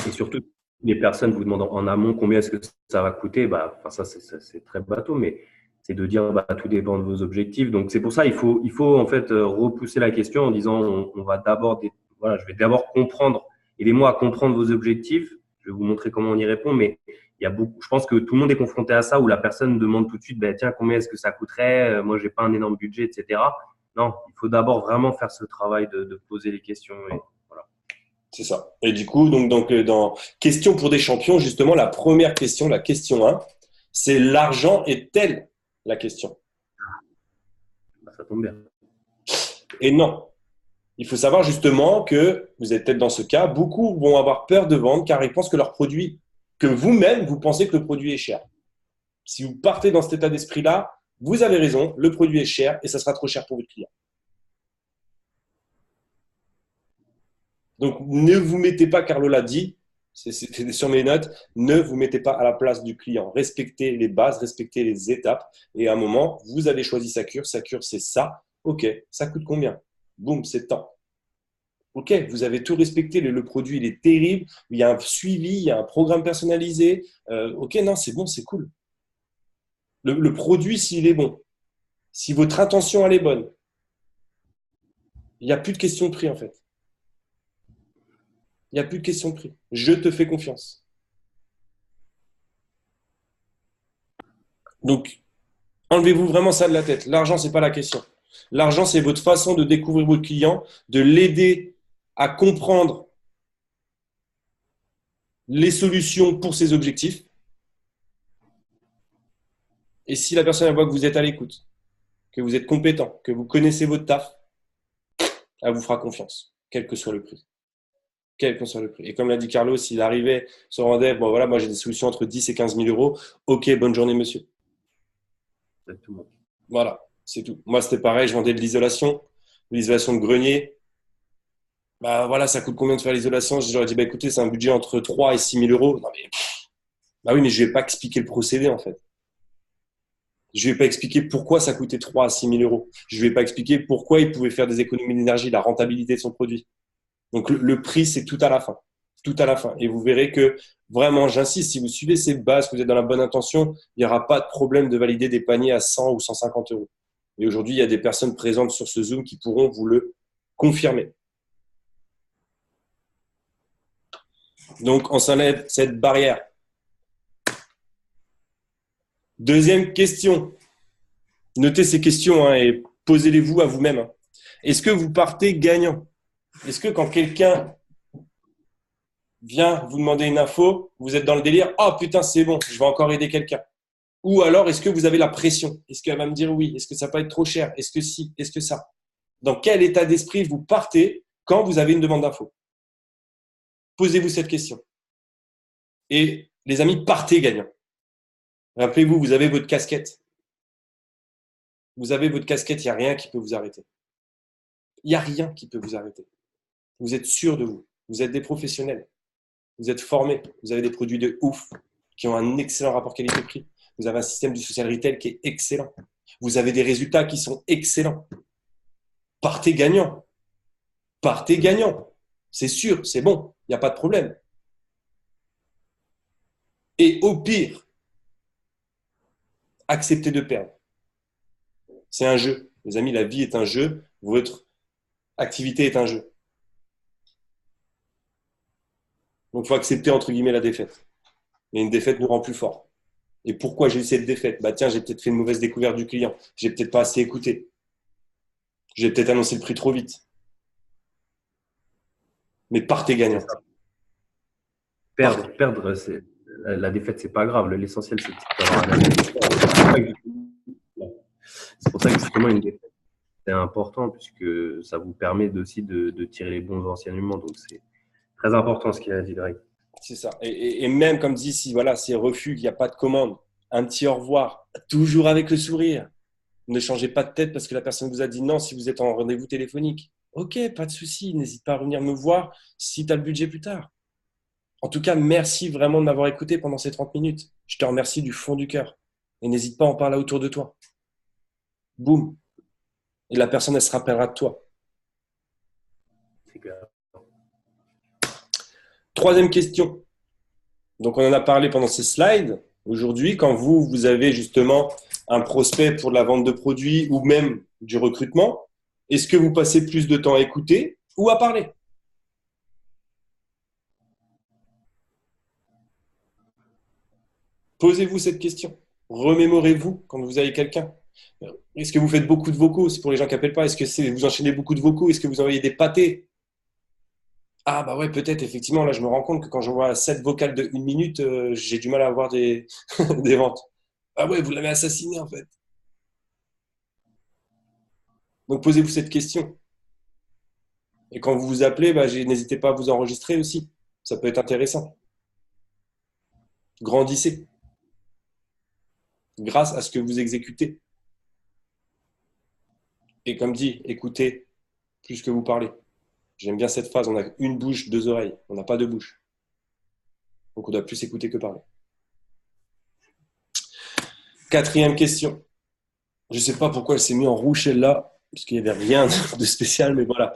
S2: Et surtout, les personnes vous demandent en amont combien est-ce que ça va coûter. Bah, enfin, ça, c'est très bateau, mais c'est de dire bah, tout dépend de vos objectifs. Donc, c'est pour ça il faut en fait repousser la question en disant on va d'abord, voilà, je vais d'abord comprendre, aidez-moi à comprendre vos objectifs. Je vais vous montrer comment on y répond, mais il y a beaucoup, je pense que tout le monde est confronté à ça où la personne demande tout de suite, ben tiens, combien est-ce que ça coûterait? Moi, j'ai pas un énorme budget, etc. Non, il faut d'abord vraiment faire ce travail de poser les questions. Et voilà.
S1: C'est ça. Et du coup, donc dans Question pour des champions, justement, la première question, la question 1, c'est l'argent est-elle la question?
S2: Bah, ça tombe bien.
S1: Et non. Il faut savoir justement que, vous êtes peut-être dans ce cas, beaucoup vont avoir peur de vendre car ils pensent que leur produit, que vous-même, vous pensez que le produit est cher. Si vous partez dans cet état d'esprit-là, vous avez raison, le produit est cher et ça sera trop cher pour votre client. Donc, ne vous mettez pas, Carlo l'a dit, c'était sur mes notes, ne vous mettez pas à la place du client. Respectez les bases, respectez les étapes. Et à un moment, vous avez choisi sa cure. Sa cure, c'est ça. OK, ça coûte combien? Boum, c'est tant. OK, vous avez tout respecté. Le produit, il est terrible. Il y a un suivi, il y a un programme personnalisé. OK, non, c'est bon, c'est cool. Le produit, s'il est bon, si votre intention, elle est bonne, il n'y a plus de question de prix, en fait. Il n'y a plus de question de prix. Je te fais confiance. Donc, enlevez-vous vraiment ça de la tête. L'argent, ce n'est pas la question. L'argent, c'est votre façon de découvrir votre client, de l'aider à comprendre les solutions pour ses objectifs. Et si la personne voit que vous êtes à l'écoute, que vous êtes compétent, que vous connaissez votre taf, elle vous fera confiance, quel que soit le prix. Quel que soit le prix. Et comme l'a dit Carlos, s'il arrivait, se rendait, bon voilà, moi j'ai des solutions entre 10 et 15 000 euros. Ok, bonne journée, monsieur.
S2: Exactement.
S1: Voilà, c'est tout. Moi, c'était pareil, je vendais de l'isolation de grenier. Bah voilà, ça coûte combien de faire l'isolation? J'aurais dit, bah écoutez, c'est un budget entre 3 et 6 000 euros. Non, mais, bah oui, mais je ne vais pas expliquer le procédé en fait. Je ne vais pas expliquer pourquoi ça coûtait 3 à 6 000 euros. Je ne vais pas expliquer pourquoi il pouvait faire des économies d'énergie, la rentabilité de son produit. Donc le prix, c'est tout à la fin. Tout à la fin. Et vous verrez que vraiment, j'insiste, si vous suivez ces bases, que vous êtes dans la bonne intention, il n'y aura pas de problème de valider des paniers à 100 ou 150 euros. Et aujourd'hui, il y a des personnes présentes sur ce Zoom qui pourront vous le confirmer. Donc, on s'enlève cette barrière. Deuxième question. Notez ces questions et posez-les-vous à vous-même. Est-ce que vous partez gagnant? Est-ce que quand quelqu'un vient vous demander une info, vous êtes dans le délire, oh putain, c'est bon, je vais encore aider quelqu'un? Ou alors, est-ce que vous avez la pression? Est-ce qu'elle va me dire oui? Est-ce que ça va être trop cher? Est-ce que si? Est-ce que ça? Dans quel état d'esprit vous partez quand vous avez une demande d'info? Posez-vous cette question. Et les amis, partez gagnant. Rappelez-vous, vous avez votre casquette. Vous avez votre casquette, il n'y a rien qui peut vous arrêter. Il n'y a rien qui peut vous arrêter. Vous êtes sûr de vous. Vous êtes des professionnels. Vous êtes formés. Vous avez des produits de ouf qui ont un excellent rapport qualité-prix. Vous avez un système du social retail qui est excellent. Vous avez des résultats qui sont excellents. Partez gagnant. Partez gagnant. C'est sûr, c'est bon. Il n'y a pas de problème. Et au pire, Acceptez de perdre. C'est un jeu. Les amis, la vie est un jeu. Votre activité est un jeu. Donc, il faut accepter, entre guillemets, la défaite. Mais une défaite nous rend plus fort. Et pourquoi j'ai eu cette défaite? Bah tiens, j'ai peut-être fait une mauvaise découverte du client. J'ai peut-être pas assez écouté. J'ai peut-être annoncé le prix trop vite. Mais partez gagnant.
S2: Perdre, la défaite, c'est pas grave. L'essentiel, c'est d'avoir un avis. C'est pour ça que justement, une défaite, c'est important puisque ça vous permet aussi de tirer les bons enseignements. Donc, c'est très important ce qu'il a dit, Greg.
S1: C'est ça. Et même comme dit, si voilà, c'est refus, qu'il n'y a pas de commande, un petit au revoir, toujours avec le sourire. Ne changez pas de tête parce que la personne vous a dit non si vous êtes en rendez-vous téléphonique. Ok, pas de souci. N'hésite pas à revenir me voir si tu as le budget plus tard. En tout cas, merci vraiment de m'avoir écouté pendant ces 30 minutes. Je te remercie du fond du cœur. Et n'hésite pas à en parler autour de toi. Boum. Et la personne, elle se rappellera de toi.
S2: C'est clair.
S1: Troisième question. Donc, on en a parlé pendant ces slides. Aujourd'hui, quand vous avez justement un prospect pour de la vente de produits ou même du recrutement, est-ce que vous passez plus de temps à écouter ou à parler? Posez-vous cette question. Remémorez-vous quand vous avez quelqu'un. Est-ce que vous faites beaucoup de vocaux? C'est pour les gens qui n'appellent pas. Est-ce que vous enchaînez beaucoup de vocaux? Est-ce que vous envoyez des pâtés? Ah bah ouais, peut-être, effectivement, là je me rends compte que quand j'envoie 7 vocales de 1 minute, j'ai du mal à avoir des, des ventes. Ah ouais, vous l'avez assassiné en fait. Donc posez-vous cette question. Et quand vous vous appelez, bah, n'hésitez pas à vous enregistrer aussi. Ça peut être intéressant. Grandissez grâce à ce que vous exécutez. Et comme dit, écoutez plus que vous parlez. J'aime bien cette phrase, on a une bouche, deux oreilles. On n'a pas deux bouches. Donc on doit plus écouter que parler. Quatrième question. Je ne sais pas pourquoi elle s'est mise en rouge celle-là, parce qu'il n'y avait rien de spécial, mais voilà.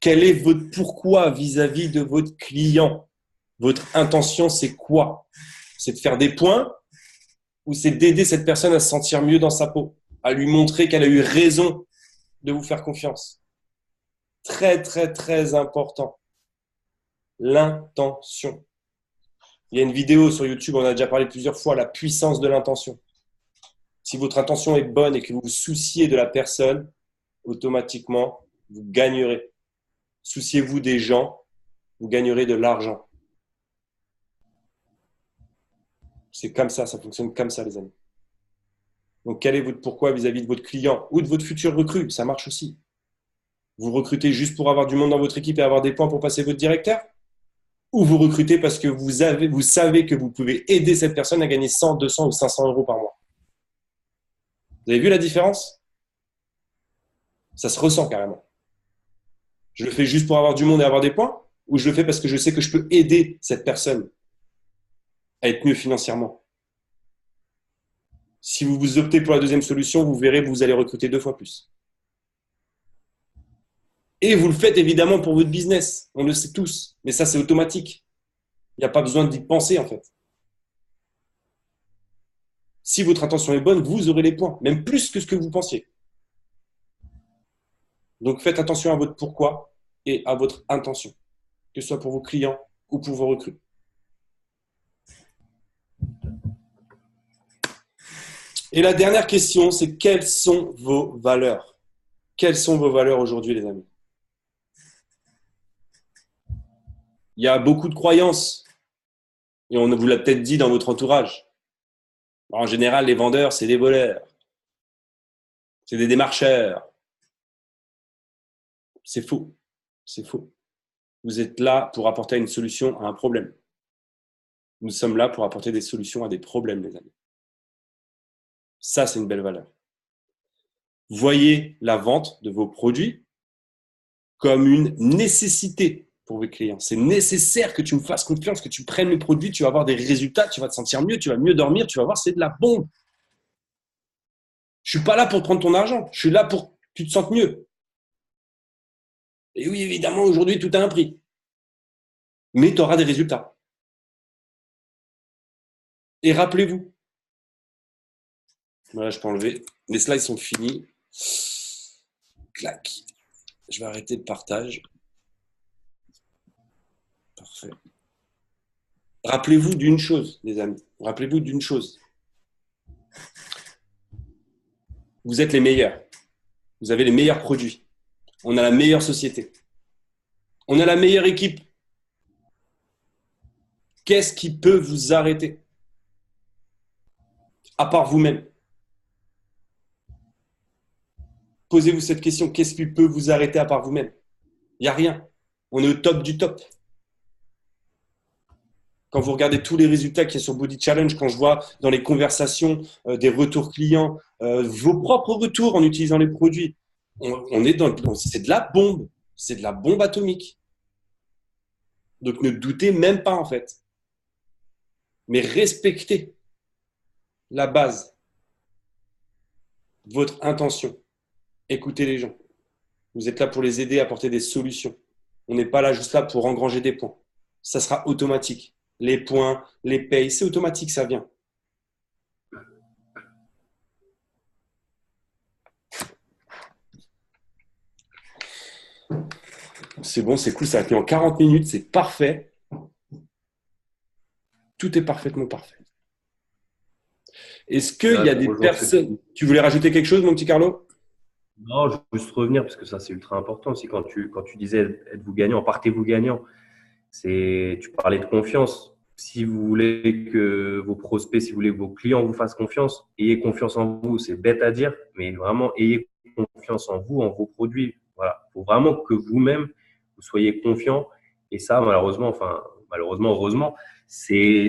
S1: Quel est votre pourquoi vis-à-vis de votre client? Votre intention, c'est quoi? C'est de faire des points ou c'est d'aider cette personne à se sentir mieux dans sa peau, à lui montrer qu'elle a eu raison de vous faire confiance? Très, très, très important. L'intention. Il y a une vidéo sur YouTube, on a déjà parlé plusieurs fois, la puissance de l'intention. Si votre intention est bonne et que vous vous souciez de la personne, automatiquement, vous gagnerez. Souciez-vous des gens, vous gagnerez de l'argent. C'est comme ça fonctionne comme ça, les amis. Donc, quel est votre pourquoi vis-à-vis de votre client ou de votre futur recrue? Ça marche aussi. Vous recrutez juste pour avoir du monde dans votre équipe et avoir des points pour passer votre directeur? Ou vous recrutez parce que vous savez que vous pouvez aider cette personne à gagner 100, 200 ou 500 euros par mois? Vous avez vu la différence? Ça se ressent carrément. Je le fais juste pour avoir du monde et avoir des points, ou je le fais parce que je sais que je peux aider cette personne à être mieux financièrement? Si vous optez pour la deuxième solution, vous verrez que vous allez recruter 2 fois plus. Et vous le faites évidemment pour votre business. On le sait tous. Mais ça, c'est automatique. Il n'y a pas besoin d'y penser en fait. Si votre intention est bonne, vous aurez les points, même plus que ce que vous pensiez. Donc faites attention à votre pourquoi et à votre intention, que ce soit pour vos clients ou pour vos recrues. Et la dernière question, c'est quelles sont vos valeurs? Quelles sont vos valeurs aujourd'hui, les amis? Il y a beaucoup de croyances, et on vous l'a peut-être dit dans votre entourage. En général, les vendeurs, c'est des voleurs. C'est des démarcheurs. C'est faux. C'est faux. Vous êtes là pour apporter une solution à un problème. Nous sommes là pour apporter des solutions à des problèmes, les amis. Ça, c'est une belle valeur. Voyez la vente de vos produits comme une nécessité pour vos clients. C'est nécessaire que tu me fasses confiance, que tu prennes le produit, tu vas avoir des résultats, tu vas te sentir mieux, tu vas mieux dormir, tu vas voir, c'est de la bombe. Je ne suis pas là pour prendre ton argent, je suis là pour que tu te sentes mieux. Et oui, évidemment, aujourd'hui, tout a un prix. Mais tu auras des résultats. Et rappelez-vous, Voilà, je peux enlever. Les slides sont finis. Clac. Je vais arrêter le partage. Parfait. Rappelez-vous d'une chose, les amis. Rappelez-vous d'une chose. Vous êtes les meilleurs. Vous avez les meilleurs produits. On a la meilleure société. On a la meilleure équipe. Qu'est-ce qui peut vous arrêter? À part vous-même. Posez-vous cette question. Qu'est-ce qui peut vous arrêter à part vous-même? Il n'y a rien. On est au top du top. Quand vous regardez tous les résultats qu'il y a sur Body Challenge, quand je vois dans les conversations des retours clients, vos propres retours en utilisant les produits, c'est de la bombe. C'est de la bombe atomique. Donc ne doutez même pas en fait. Mais respectez la base, votre intention. Écoutez les gens. Vous êtes là pour les aider à apporter des solutions. On n'est pas là juste là pour engranger des points. Ça sera automatique. Les points, les payes, c'est automatique, ça vient. C'est bon, c'est cool, ça a été en 40 minutes, c'est parfait. Tout est parfaitement parfait. Est-ce qu'il y a des personnes… Tu voulais rajouter quelque chose, mon petit Carlo?
S2: Non, je veux juste revenir parce que ça, c'est ultra important aussi. Quand tu disais êtes-vous gagnant, partez-vous gagnant, tu parlais de confiance. Si vous voulez que vos prospects, si vous voulez que vos clients vous fassent confiance, ayez confiance en vous. C'est bête à dire, mais vraiment, ayez confiance en vous, en vos produits. Voilà. Il faut vraiment que vous-même, vous soyez confiant. Et ça, malheureusement, heureusement, c'est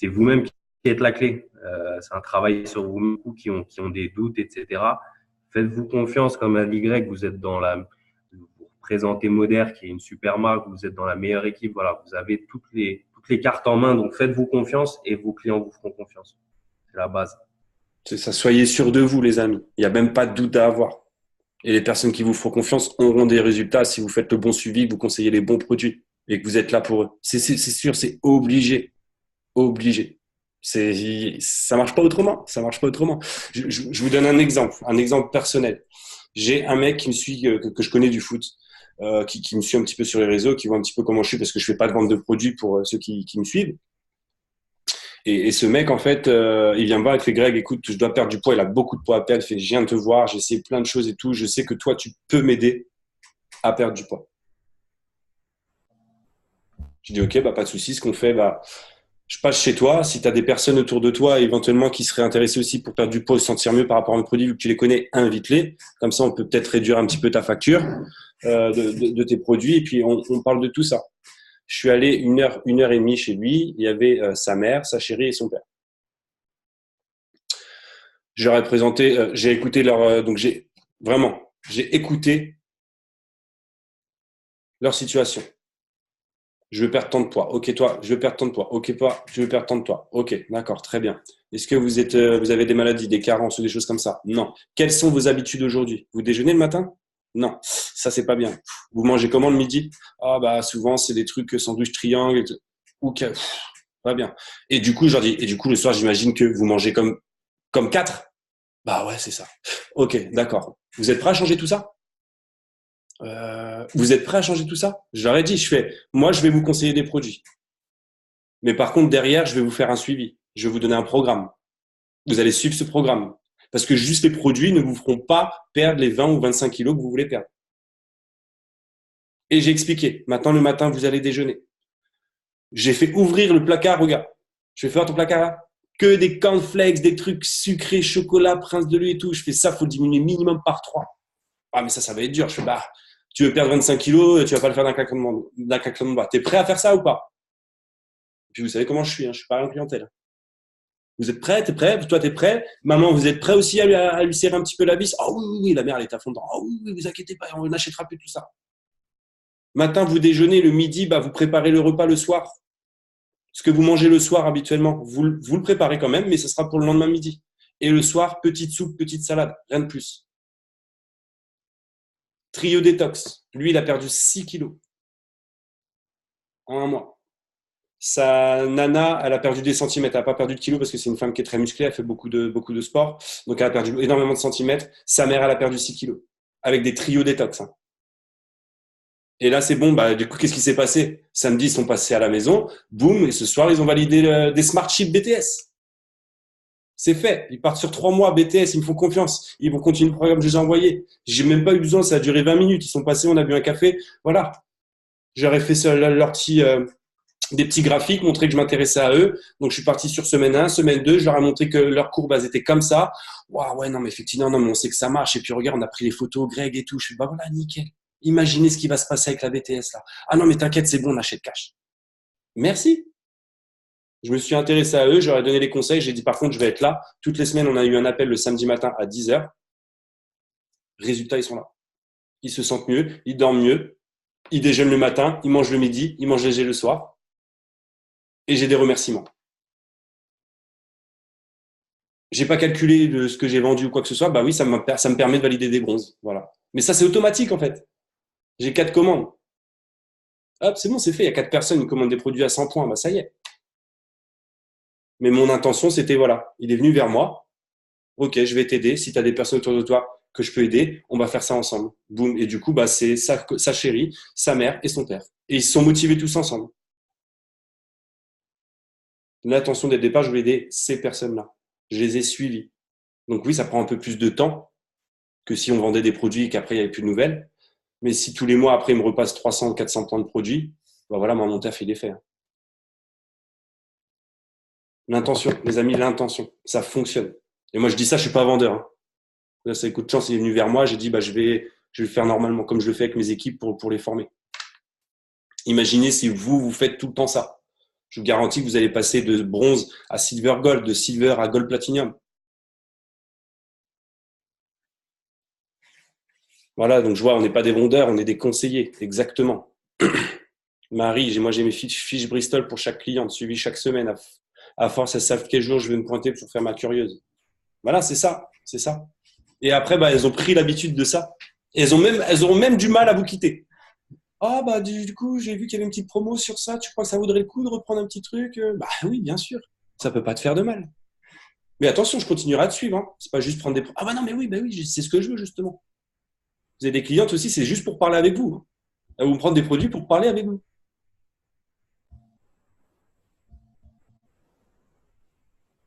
S2: vous-même qui êtes la clé. C'est un travail sur vous qui ont des doutes, etc. Faites-vous confiance, comme à Y, vous êtes vous représentez Moder, qui est une super marque, vous êtes dans la meilleure équipe, voilà, vous avez toutes les cartes en main, donc faites-vous confiance et vos clients vous feront confiance. C'est la base.
S1: C'est ça, soyez sûrs de vous, les amis. Il n'y a même pas de doute à avoir. Et les personnes qui vous feront confiance auront des résultats si vous faites le bon suivi, que vous conseillez les bons produits et que vous êtes là pour eux. C'est sûr, c'est obligé. Obligé. Ça marche pas autrement. Ça marche pas autrement. Je vous donne un exemple personnel. J'ai un mec qui me suit, que je connais du foot, qui me suit un petit peu sur les réseaux, qui voit un petit peu comment je suis parce que je fais pas de vente de produits pour ceux qui me suivent. Et ce mec, en fait, il vient me voir et fait Greg, écoute, je dois perdre du poids, il a beaucoup de poids à perdre. Il fait, je viens de te voir, j'ai essayé plein de choses et tout. Je sais que toi, tu peux m'aider à perdre du poids. Je dis, ok, bah, pas de souci. Ce qu'on fait, bah, je passe chez toi. Si tu as des personnes autour de toi, éventuellement, qui seraient intéressées aussi pour perdre du poids ou se sentir mieux par rapport à mes produits, vu que tu les connais, invite-les. Comme ça, on peut peut-être réduire un petit peu ta facture de tes produits. Et puis, on parle de tout ça. Je suis allé une heure et demie chez lui. Il y avait sa mère, sa chérie et son père. J'aurais présenté, j'ai écouté j'ai écouté leur situation. Je veux perdre tant de poids. Ok, toi, je veux perdre tant de poids. Ok, toi, je veux perdre tant de poids. Ok, d'accord, très bien. Est-ce que vous avez des maladies, des carences ou des choses comme ça? Non. Quelles sont vos habitudes aujourd'hui? Vous déjeunez le matin? Non. Ça, c'est pas bien. Vous mangez comment le midi? Ah, bah, souvent, c'est des trucs sandwich triangle. Ok, pas bien. Et du coup, je leur dis, et du coup, le soir, j'imagine que vous mangez comme quatre? Bah ouais, c'est ça. Ok, d'accord. Vous êtes prêt à changer tout ça? Vous êtes prêt à changer tout ça? Je leur ai dit, moi, je vais vous conseiller des produits. Mais par contre, derrière, je vais vous faire un suivi. Je vais vous donner un programme. Vous allez suivre ce programme. Parce que juste les produits ne vous feront pas perdre les 20 ou 25 kilos que vous voulez perdre. Et j'ai expliqué. Maintenant, le matin, vous allez déjeuner. J'ai fait ouvrir le placard, regarde. Je vais faire ton placard là. Que des cornflakes, des trucs sucrés, chocolat, prince de lui et tout. Je fais ça, faut diminuer minimum par 3. Ah, mais ça va être dur. Je fais, bah, tu veux perdre 25 kilos, tu vas pas le faire d'un claquement de doigts. T'es prêt à faire ça ou pas? Et puis vous savez comment je suis, hein, je suis pas en clientèle. Vous êtes prêts? T'es prêt? Toi, t'es prêt? Maman, vous êtes prêt aussi à lui serrer un petit peu la vis? Oh oui, la mère, elle est à fond dedans. Oh oui, vous inquiétez pas, on n'achètera plus tout ça. Matin, vous déjeunez, le midi, bah, vous préparez le repas le soir. Ce que vous mangez le soir habituellement, vous le préparez quand même, mais ce sera pour le lendemain midi. Et le soir, petite soupe, petite salade, rien de plus. Trio détox. Lui, il a perdu 6 kilos en un mois. Sa nana, elle a perdu des centimètres. Elle n'a pas perdu de kilos parce que c'est une femme qui est très musclée. Elle fait beaucoup de sport. Donc, elle a perdu énormément de centimètres. Sa mère, elle a perdu 6 kilos. Avec des trios détox. Hein. Et là, c'est bon. Bah, du coup, qu'est-ce qui s'est passé? Samedi, ils sont passés à la maison. Boum. Et ce soir, ils ont validé des Smart Chips BTS. C'est fait. Ils partent sur 3 mois BTS. Ils me font confiance. Ils vont continuer le programme que je les ai envoyé. J'ai même pas eu besoin. Ça a duré 20 minutes. Ils sont passés. On a bu un café. Voilà. J'aurais fait leur petit, des petits graphiques, montrer que je m'intéressais à eux. Donc, je suis parti sur semaine 1, semaine 2. Je leur ai montré que leurs courbes, elles étaient comme ça. Waouh, ouais, non, mais effectivement, non, mais on sait que ça marche. Et puis, regarde, on a pris les photos, Greg et tout. Je suis, bah voilà, nickel. Imaginez ce qui va se passer avec la BTS, là. Ah non, mais t'inquiète, c'est bon, on achète cash. Merci. Je me suis intéressé à eux, j'aurais donné les conseils. J'ai dit, par contre, je vais être là. Toutes les semaines, on a eu un appel le samedi matin à 10h. Résultat, ils sont là. Ils se sentent mieux, ils dorment mieux, ils déjeunent le matin, ils mangent le midi, ils mangent léger le soir. Et j'ai des remerciements. J'ai pas calculé de ce que j'ai vendu ou quoi que ce soit. Bah oui, ça me permet de valider des bronzes. Voilà. Mais ça, c'est automatique, en fait. J'ai 4 commandes. Hop, c'est bon, c'est fait. Il y a 4 personnes qui commandent des produits à 100 points. Bah, ça y est. Mais mon intention, c'était, voilà. Il est venu vers moi. Ok, je vais t'aider. Si tu as des personnes autour de toi que je peux aider, on va faire ça ensemble. Boum. Et du coup, bah, c'est sa chérie, sa mère et son père. Et ils se sont motivés tous ensemble. L'intention dès le départ, je voulais aider ces personnes-là. Je les ai suivis. Donc oui, ça prend un peu plus de temps que si on vendait des produits et qu'après, il n'y avait plus de nouvelles. Mais si tous les mois, après, ils me repassent 300 ou 400 points de produits, bah voilà, mon taf, il est fait. L'intention, les amis, l'intention, ça fonctionne. Et moi, je dis ça, je suis pas vendeur. Hein. Là, c'est coup de chance, il est venu vers moi, j'ai dit, bah, je vais le faire normalement, comme je le fais avec mes équipes pour les former. Imaginez si vous faites tout le temps ça. Je vous garantis que vous allez passer de bronze à silver gold, de silver à gold platinum. Voilà, donc je vois, on n'est pas des vendeurs, on est des conseillers, exactement. Marie, moi j'ai mes fiches Bristol pour chaque cliente, suivi chaque semaine. À force, elles savent quel jour je vais me pointer pour faire ma curieuse. Voilà, c'est ça, c'est ça. Et après, bah, elles ont pris l'habitude de ça. Et elles auront même du mal à vous quitter. Ah bah du coup, j'ai vu qu'il y avait une petite promo sur ça. Tu crois que ça vaudrait le coup de reprendre un petit truc? Bah oui, bien sûr. Ça peut pas te faire de mal. Mais attention, je continuerai à te suivre. Hein. C'est pas juste prendre des. Ah bah non, mais oui, c'est ce que je veux justement. Vous avez des clientes aussi, c'est juste pour parler avec vous. Hein. Elles vont prendre des produits pour parler avec vous.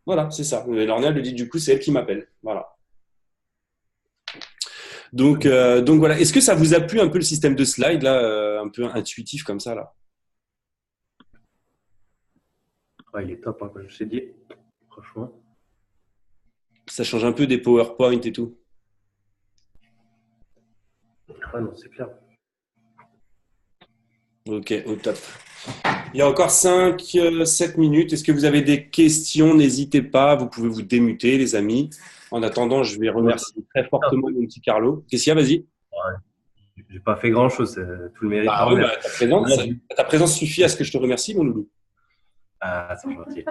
S1: Voilà, c'est ça. Lorna le dit du coup, c'est elle qui m'appelle. Voilà. Donc voilà. Est-ce que ça vous a plu un peu le système de slide là, un peu intuitif comme ça là?
S2: Ouais, il est top, hein, comme je t'ai dit. Franchement.
S1: Ça change un peu des PowerPoint et tout.
S2: Ouais, non, c'est clair.
S1: Ok, au top. Il y a encore 5-7 minutes. Est-ce que vous avez des questions? N'hésitez pas. Vous pouvez vous démuter, les amis. En attendant, je vais remercier très fortement mon petit Carlo. Qu'est-ce qu'il y a? Vas-y.
S2: Ouais, j'ai pas fait grand-chose. Tout le mérite.
S1: Ah, oui, bah, ta présence suffit à ce que je te remercie, mon loulou.
S2: Ah, c'est gentil.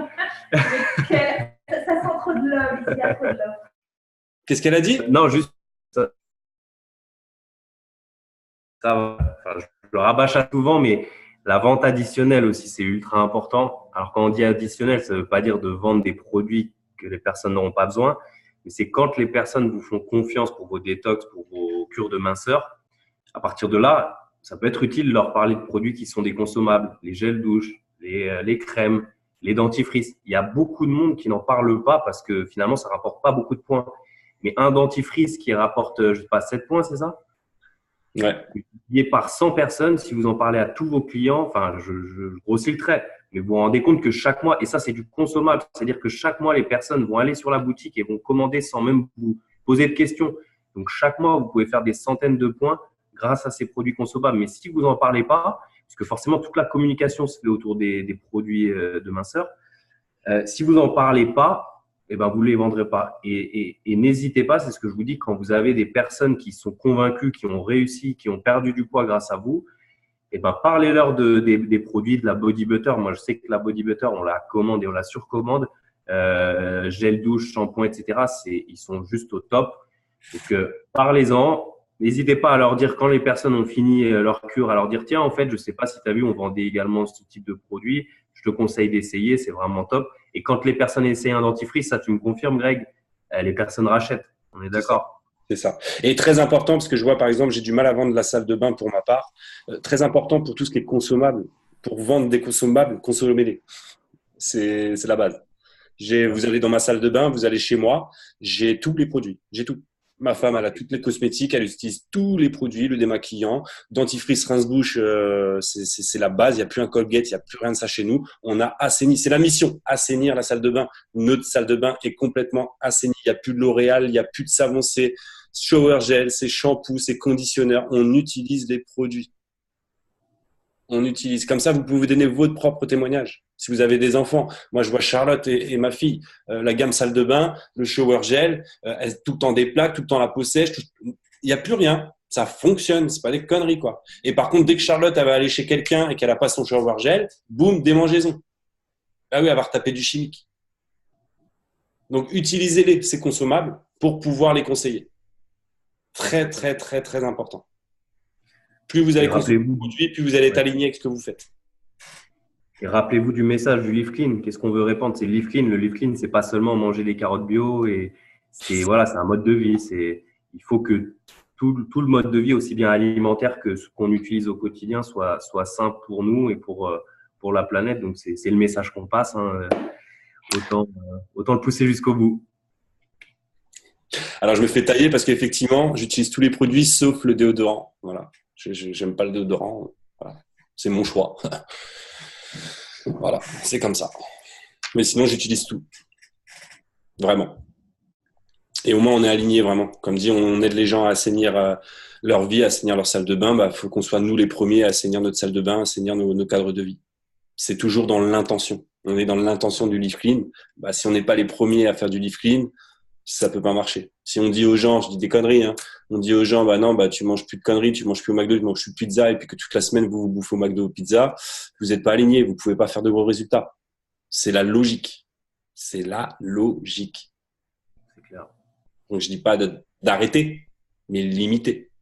S3: Ça sent trop de love ici, il y a trop de love.
S1: Qu'est-ce qu'elle a dit?
S2: Non, juste ça va. Enfin, je le rabâche souvent, mais la vente additionnelle aussi, c'est ultra important. Alors, quand on dit additionnel, ça ne veut pas dire de vendre des produits que les personnes n'auront pas besoin, mais c'est quand les personnes vous font confiance pour vos détox, pour vos cures de minceur. À partir de là, ça peut être utile de leur parler de produits qui sont des consommables, les gels douche, les crèmes, les dentifrices. Il y a beaucoup de monde qui n'en parle pas parce que finalement, ça rapporte pas beaucoup de points. Mais un dentifrice qui rapporte, je sais pas, 7 points, c'est ça?
S1: Ouais.
S2: Multiplié par 100 personnes, si vous en parlez à tous vos clients, enfin, je grossis le trait, mais vous vous rendez compte que chaque mois, et ça, c'est du consommable, c'est-à-dire que chaque mois, les personnes vont aller sur la boutique et vont commander sans même vous poser de questions. Donc, chaque mois, vous pouvez faire des centaines de points grâce à ces produits consommables. Mais si vous n'en parlez pas, parce que forcément, toute la communication se fait autour des produits de minceur, si vous n'en parlez pas, eh ben, vous ne les vendrez pas. Et n'hésitez pas, c'est ce que je vous dis, quand vous avez des personnes qui sont convaincues, qui ont réussi, qui ont perdu du poids grâce à vous, eh ben, parlez-leur des produits de la Body Butter. Moi, je sais que la Body Butter, on la commande et on la surcommande. Gel douche, shampoing, etc. Ils sont juste au top. Donc, parlez-en. N'hésitez pas à leur dire, quand les personnes ont fini leur cure, à leur dire, tiens, en fait, je ne sais pas si tu as vu, on vendait également ce type de produit. je te conseille d'essayer, c'est vraiment top. Et quand les personnes essayent un dentifrice, ça tu me confirmes, Greg, les personnes rachètent. On est d'accord?
S1: C'est ça. Et très important, parce que je vois, par exemple, j'ai du mal à vendre la salle de bain pour ma part. Très important pour tout ce qui est consommable. Pour vendre des consommables, consommez-les. C'est la base. Vous allez dans ma salle de bain, vous allez chez moi, j'ai tous les produits. J'ai tout. Ma femme, elle a toutes les cosmétiques, elle utilise tous les produits, le démaquillant, dentifrice, rince-bouche, c'est la base. Il n'y a plus un Colgate, il n'y a plus rien de ça chez nous. On a assaini, c'est la mission, assainir la salle de bain. Notre salle de bain est complètement assainie. Il n'y a plus de L'Oréal, il n'y a plus de savon, c'est shower gel, c'est shampoo, c'est conditionneur. On utilise les produits. On utilise. Comme ça, vous pouvez vous donner votre propre témoignage. Si vous avez des enfants, moi je vois Charlotte et ma fille, la gamme salle de bain, le shower gel, tout le temps des plaques, tout le temps la peau sèche, il n'y a plus rien. Ça fonctionne, c'est pas des conneries quoi. Et par contre, dès que Charlotte elle va aller chez quelqu'un et qu'elle a pas son shower gel, boum, démangeaison. Ah oui, elle va retaper du chimique. Donc utilisez-les, c'est consommable, pour pouvoir les conseiller. Très très très très important. Plus vous allez consommer de produits, plus vous allez être aligné avec ce que vous faites.
S2: Et rappelez-vous du message du Live Clean. Qu'est-ce qu'on veut répandre? C'est le Live Clean. Le Live Clean, c'est pas seulement manger des carottes bio et c'est un mode de vie. Il faut que tout le mode de vie, aussi bien alimentaire que ce qu'on utilise au quotidien, soit sain pour nous et pour la planète. Donc c'est le message qu'on passe. Hein. Autant le pousser jusqu'au bout.
S1: Alors je me fais tailler parce qu'effectivement, j'utilise tous les produits sauf le déodorant. Voilà. J'aime pas le déodorant. Voilà. C'est mon choix. Voilà, c'est comme ça. Mais sinon, j'utilise tout. Vraiment. Et au moins, on est aligné vraiment. Comme dit, on aide les gens à assainir leur vie, à assainir leur salle de bain. Bah, faut qu'on soit nous les premiers à assainir notre salle de bain, à assainir nos cadres de vie. C'est toujours dans l'intention. On est dans l'intention du Live Clean. Bah, si on n'est pas les premiers à faire du Live Clean, ça peut pas marcher. Si on dit aux gens, je dis des conneries, hein, on dit aux gens, bah non, bah tu manges plus de conneries, tu manges plus au McDo, tu manges plus de pizza, et puis que toute la semaine vous bouffez au McDo ou pizza, vous n'êtes pas alignés, vous pouvez pas faire de gros résultats. C'est la logique. C'est la logique.
S2: C'est clair.
S1: Donc je dis pas d'arrêter, mais limiter.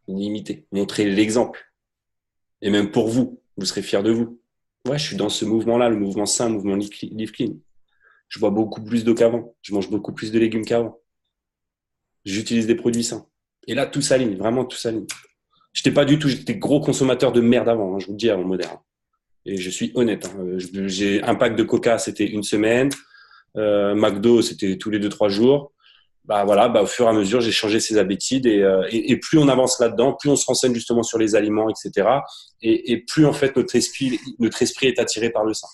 S1: Limiter. Montrer l'exemple. Et même pour vous, vous serez fiers de vous. Ouais, je suis dans ce mouvement-là, le mouvement sain, le mouvement Live Clean. Je bois beaucoup plus d'eau qu'avant. Je mange beaucoup plus de légumes qu'avant. J'utilise des produits sains. Et là, tout s'aligne. Vraiment, tout s'aligne. J'étais gros consommateur de merde avant, hein, je vous le dis, avant moderne. Et je suis honnête. Hein. J'ai un pack de Coca, c'était une semaine. McDo, c'était tous les 2-3 jours. Bah voilà, au fur et à mesure, j'ai changé ces habitudes et plus on avance là-dedans, plus on se renseigne justement sur les aliments, etc. Et plus en fait notre esprit est attiré par le sain.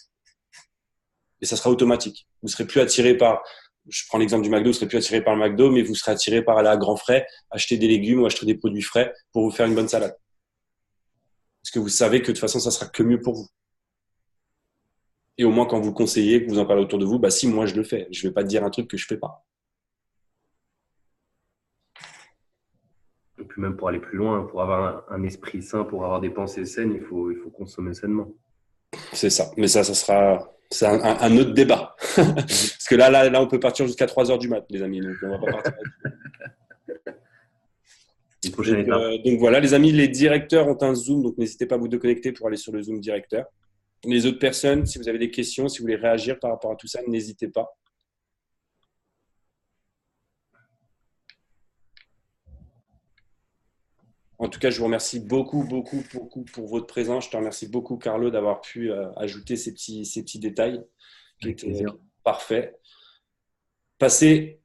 S1: Et ça sera automatique. Vous serez plus attiré par, je prends l'exemple du McDo, vous serez plus attiré par le McDo, mais vous serez attiré par aller à grand frais, acheter des légumes ou acheter des produits frais pour vous faire une bonne salade. Parce que vous savez que de toute façon, ça sera que mieux pour vous. Et au moins, quand vous le conseillez, que vous en parlez autour de vous, bah si, moi, je le fais. Je vais pas te dire un truc que je fais pas.
S2: Et puis même pour aller plus loin, pour avoir un esprit sain, pour avoir des pensées saines, il faut consommer sainement.
S1: C'est ça. Mais ça sera... C'est un autre débat. Parce que là, on peut partir jusqu'à 3h du mat, les amis. Donc, on va pas partir. Donc voilà, les amis, les directeurs ont un Zoom. Donc, n'hésitez pas à vous déconnecter pour aller sur le Zoom directeur. Les autres personnes, si vous avez des questions, si vous voulez réagir par rapport à tout ça, n'hésitez pas. En tout cas, je vous remercie beaucoup pour votre présence. Je te remercie beaucoup, Carlo, d'avoir pu ajouter ces petits détails qui étaient parfaits. Passez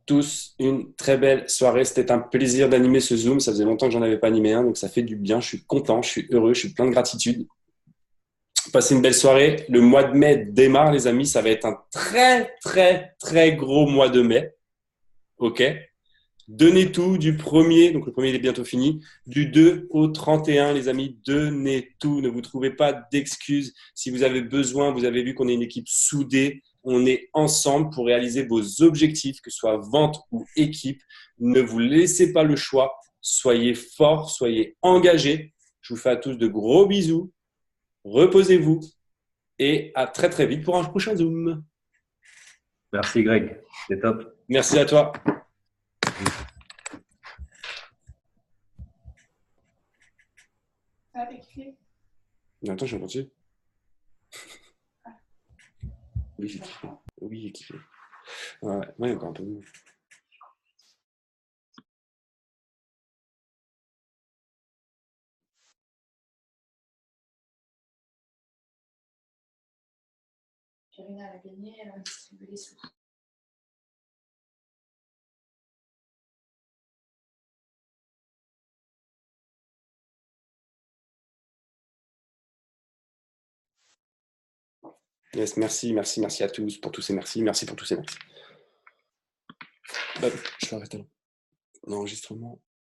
S1: tous une très belle soirée. C'était un plaisir d'animer ce Zoom. Ça faisait longtemps que j'en avais pas animé un, donc ça fait du bien. Je suis content, je suis heureux, je suis plein de gratitude. Passez une belle soirée. Le mois de mai démarre, les amis. Ça va être un très, très, très gros mois de mai. OK? Donnez tout du 1er, donc le 1er il est bientôt fini, du 2 au 31, les amis, donnez tout. Ne vous trouvez pas d'excuses. Si vous avez besoin, vous avez vu qu'on est une équipe soudée. On est ensemble pour réaliser vos objectifs, que ce soit vente ou équipe. Ne vous laissez pas le choix. Soyez forts, soyez engagés. Je vous fais à tous de gros bisous. Reposez-vous et à très très vite pour un prochain Zoom.
S2: Merci Greg, c'est top.
S1: Merci à toi. Attends, je vais continuer. Oui, j'ai kiffé. Oui, j'ai kiffé. Ouais, encore un peu.
S3: Karina, elle a gagné, elle a distribué les sous.
S1: Yes, merci à tous pour tous ces merci. Merci pour tous ces merci. Bah, je vais arrêter là. L'enregistrement.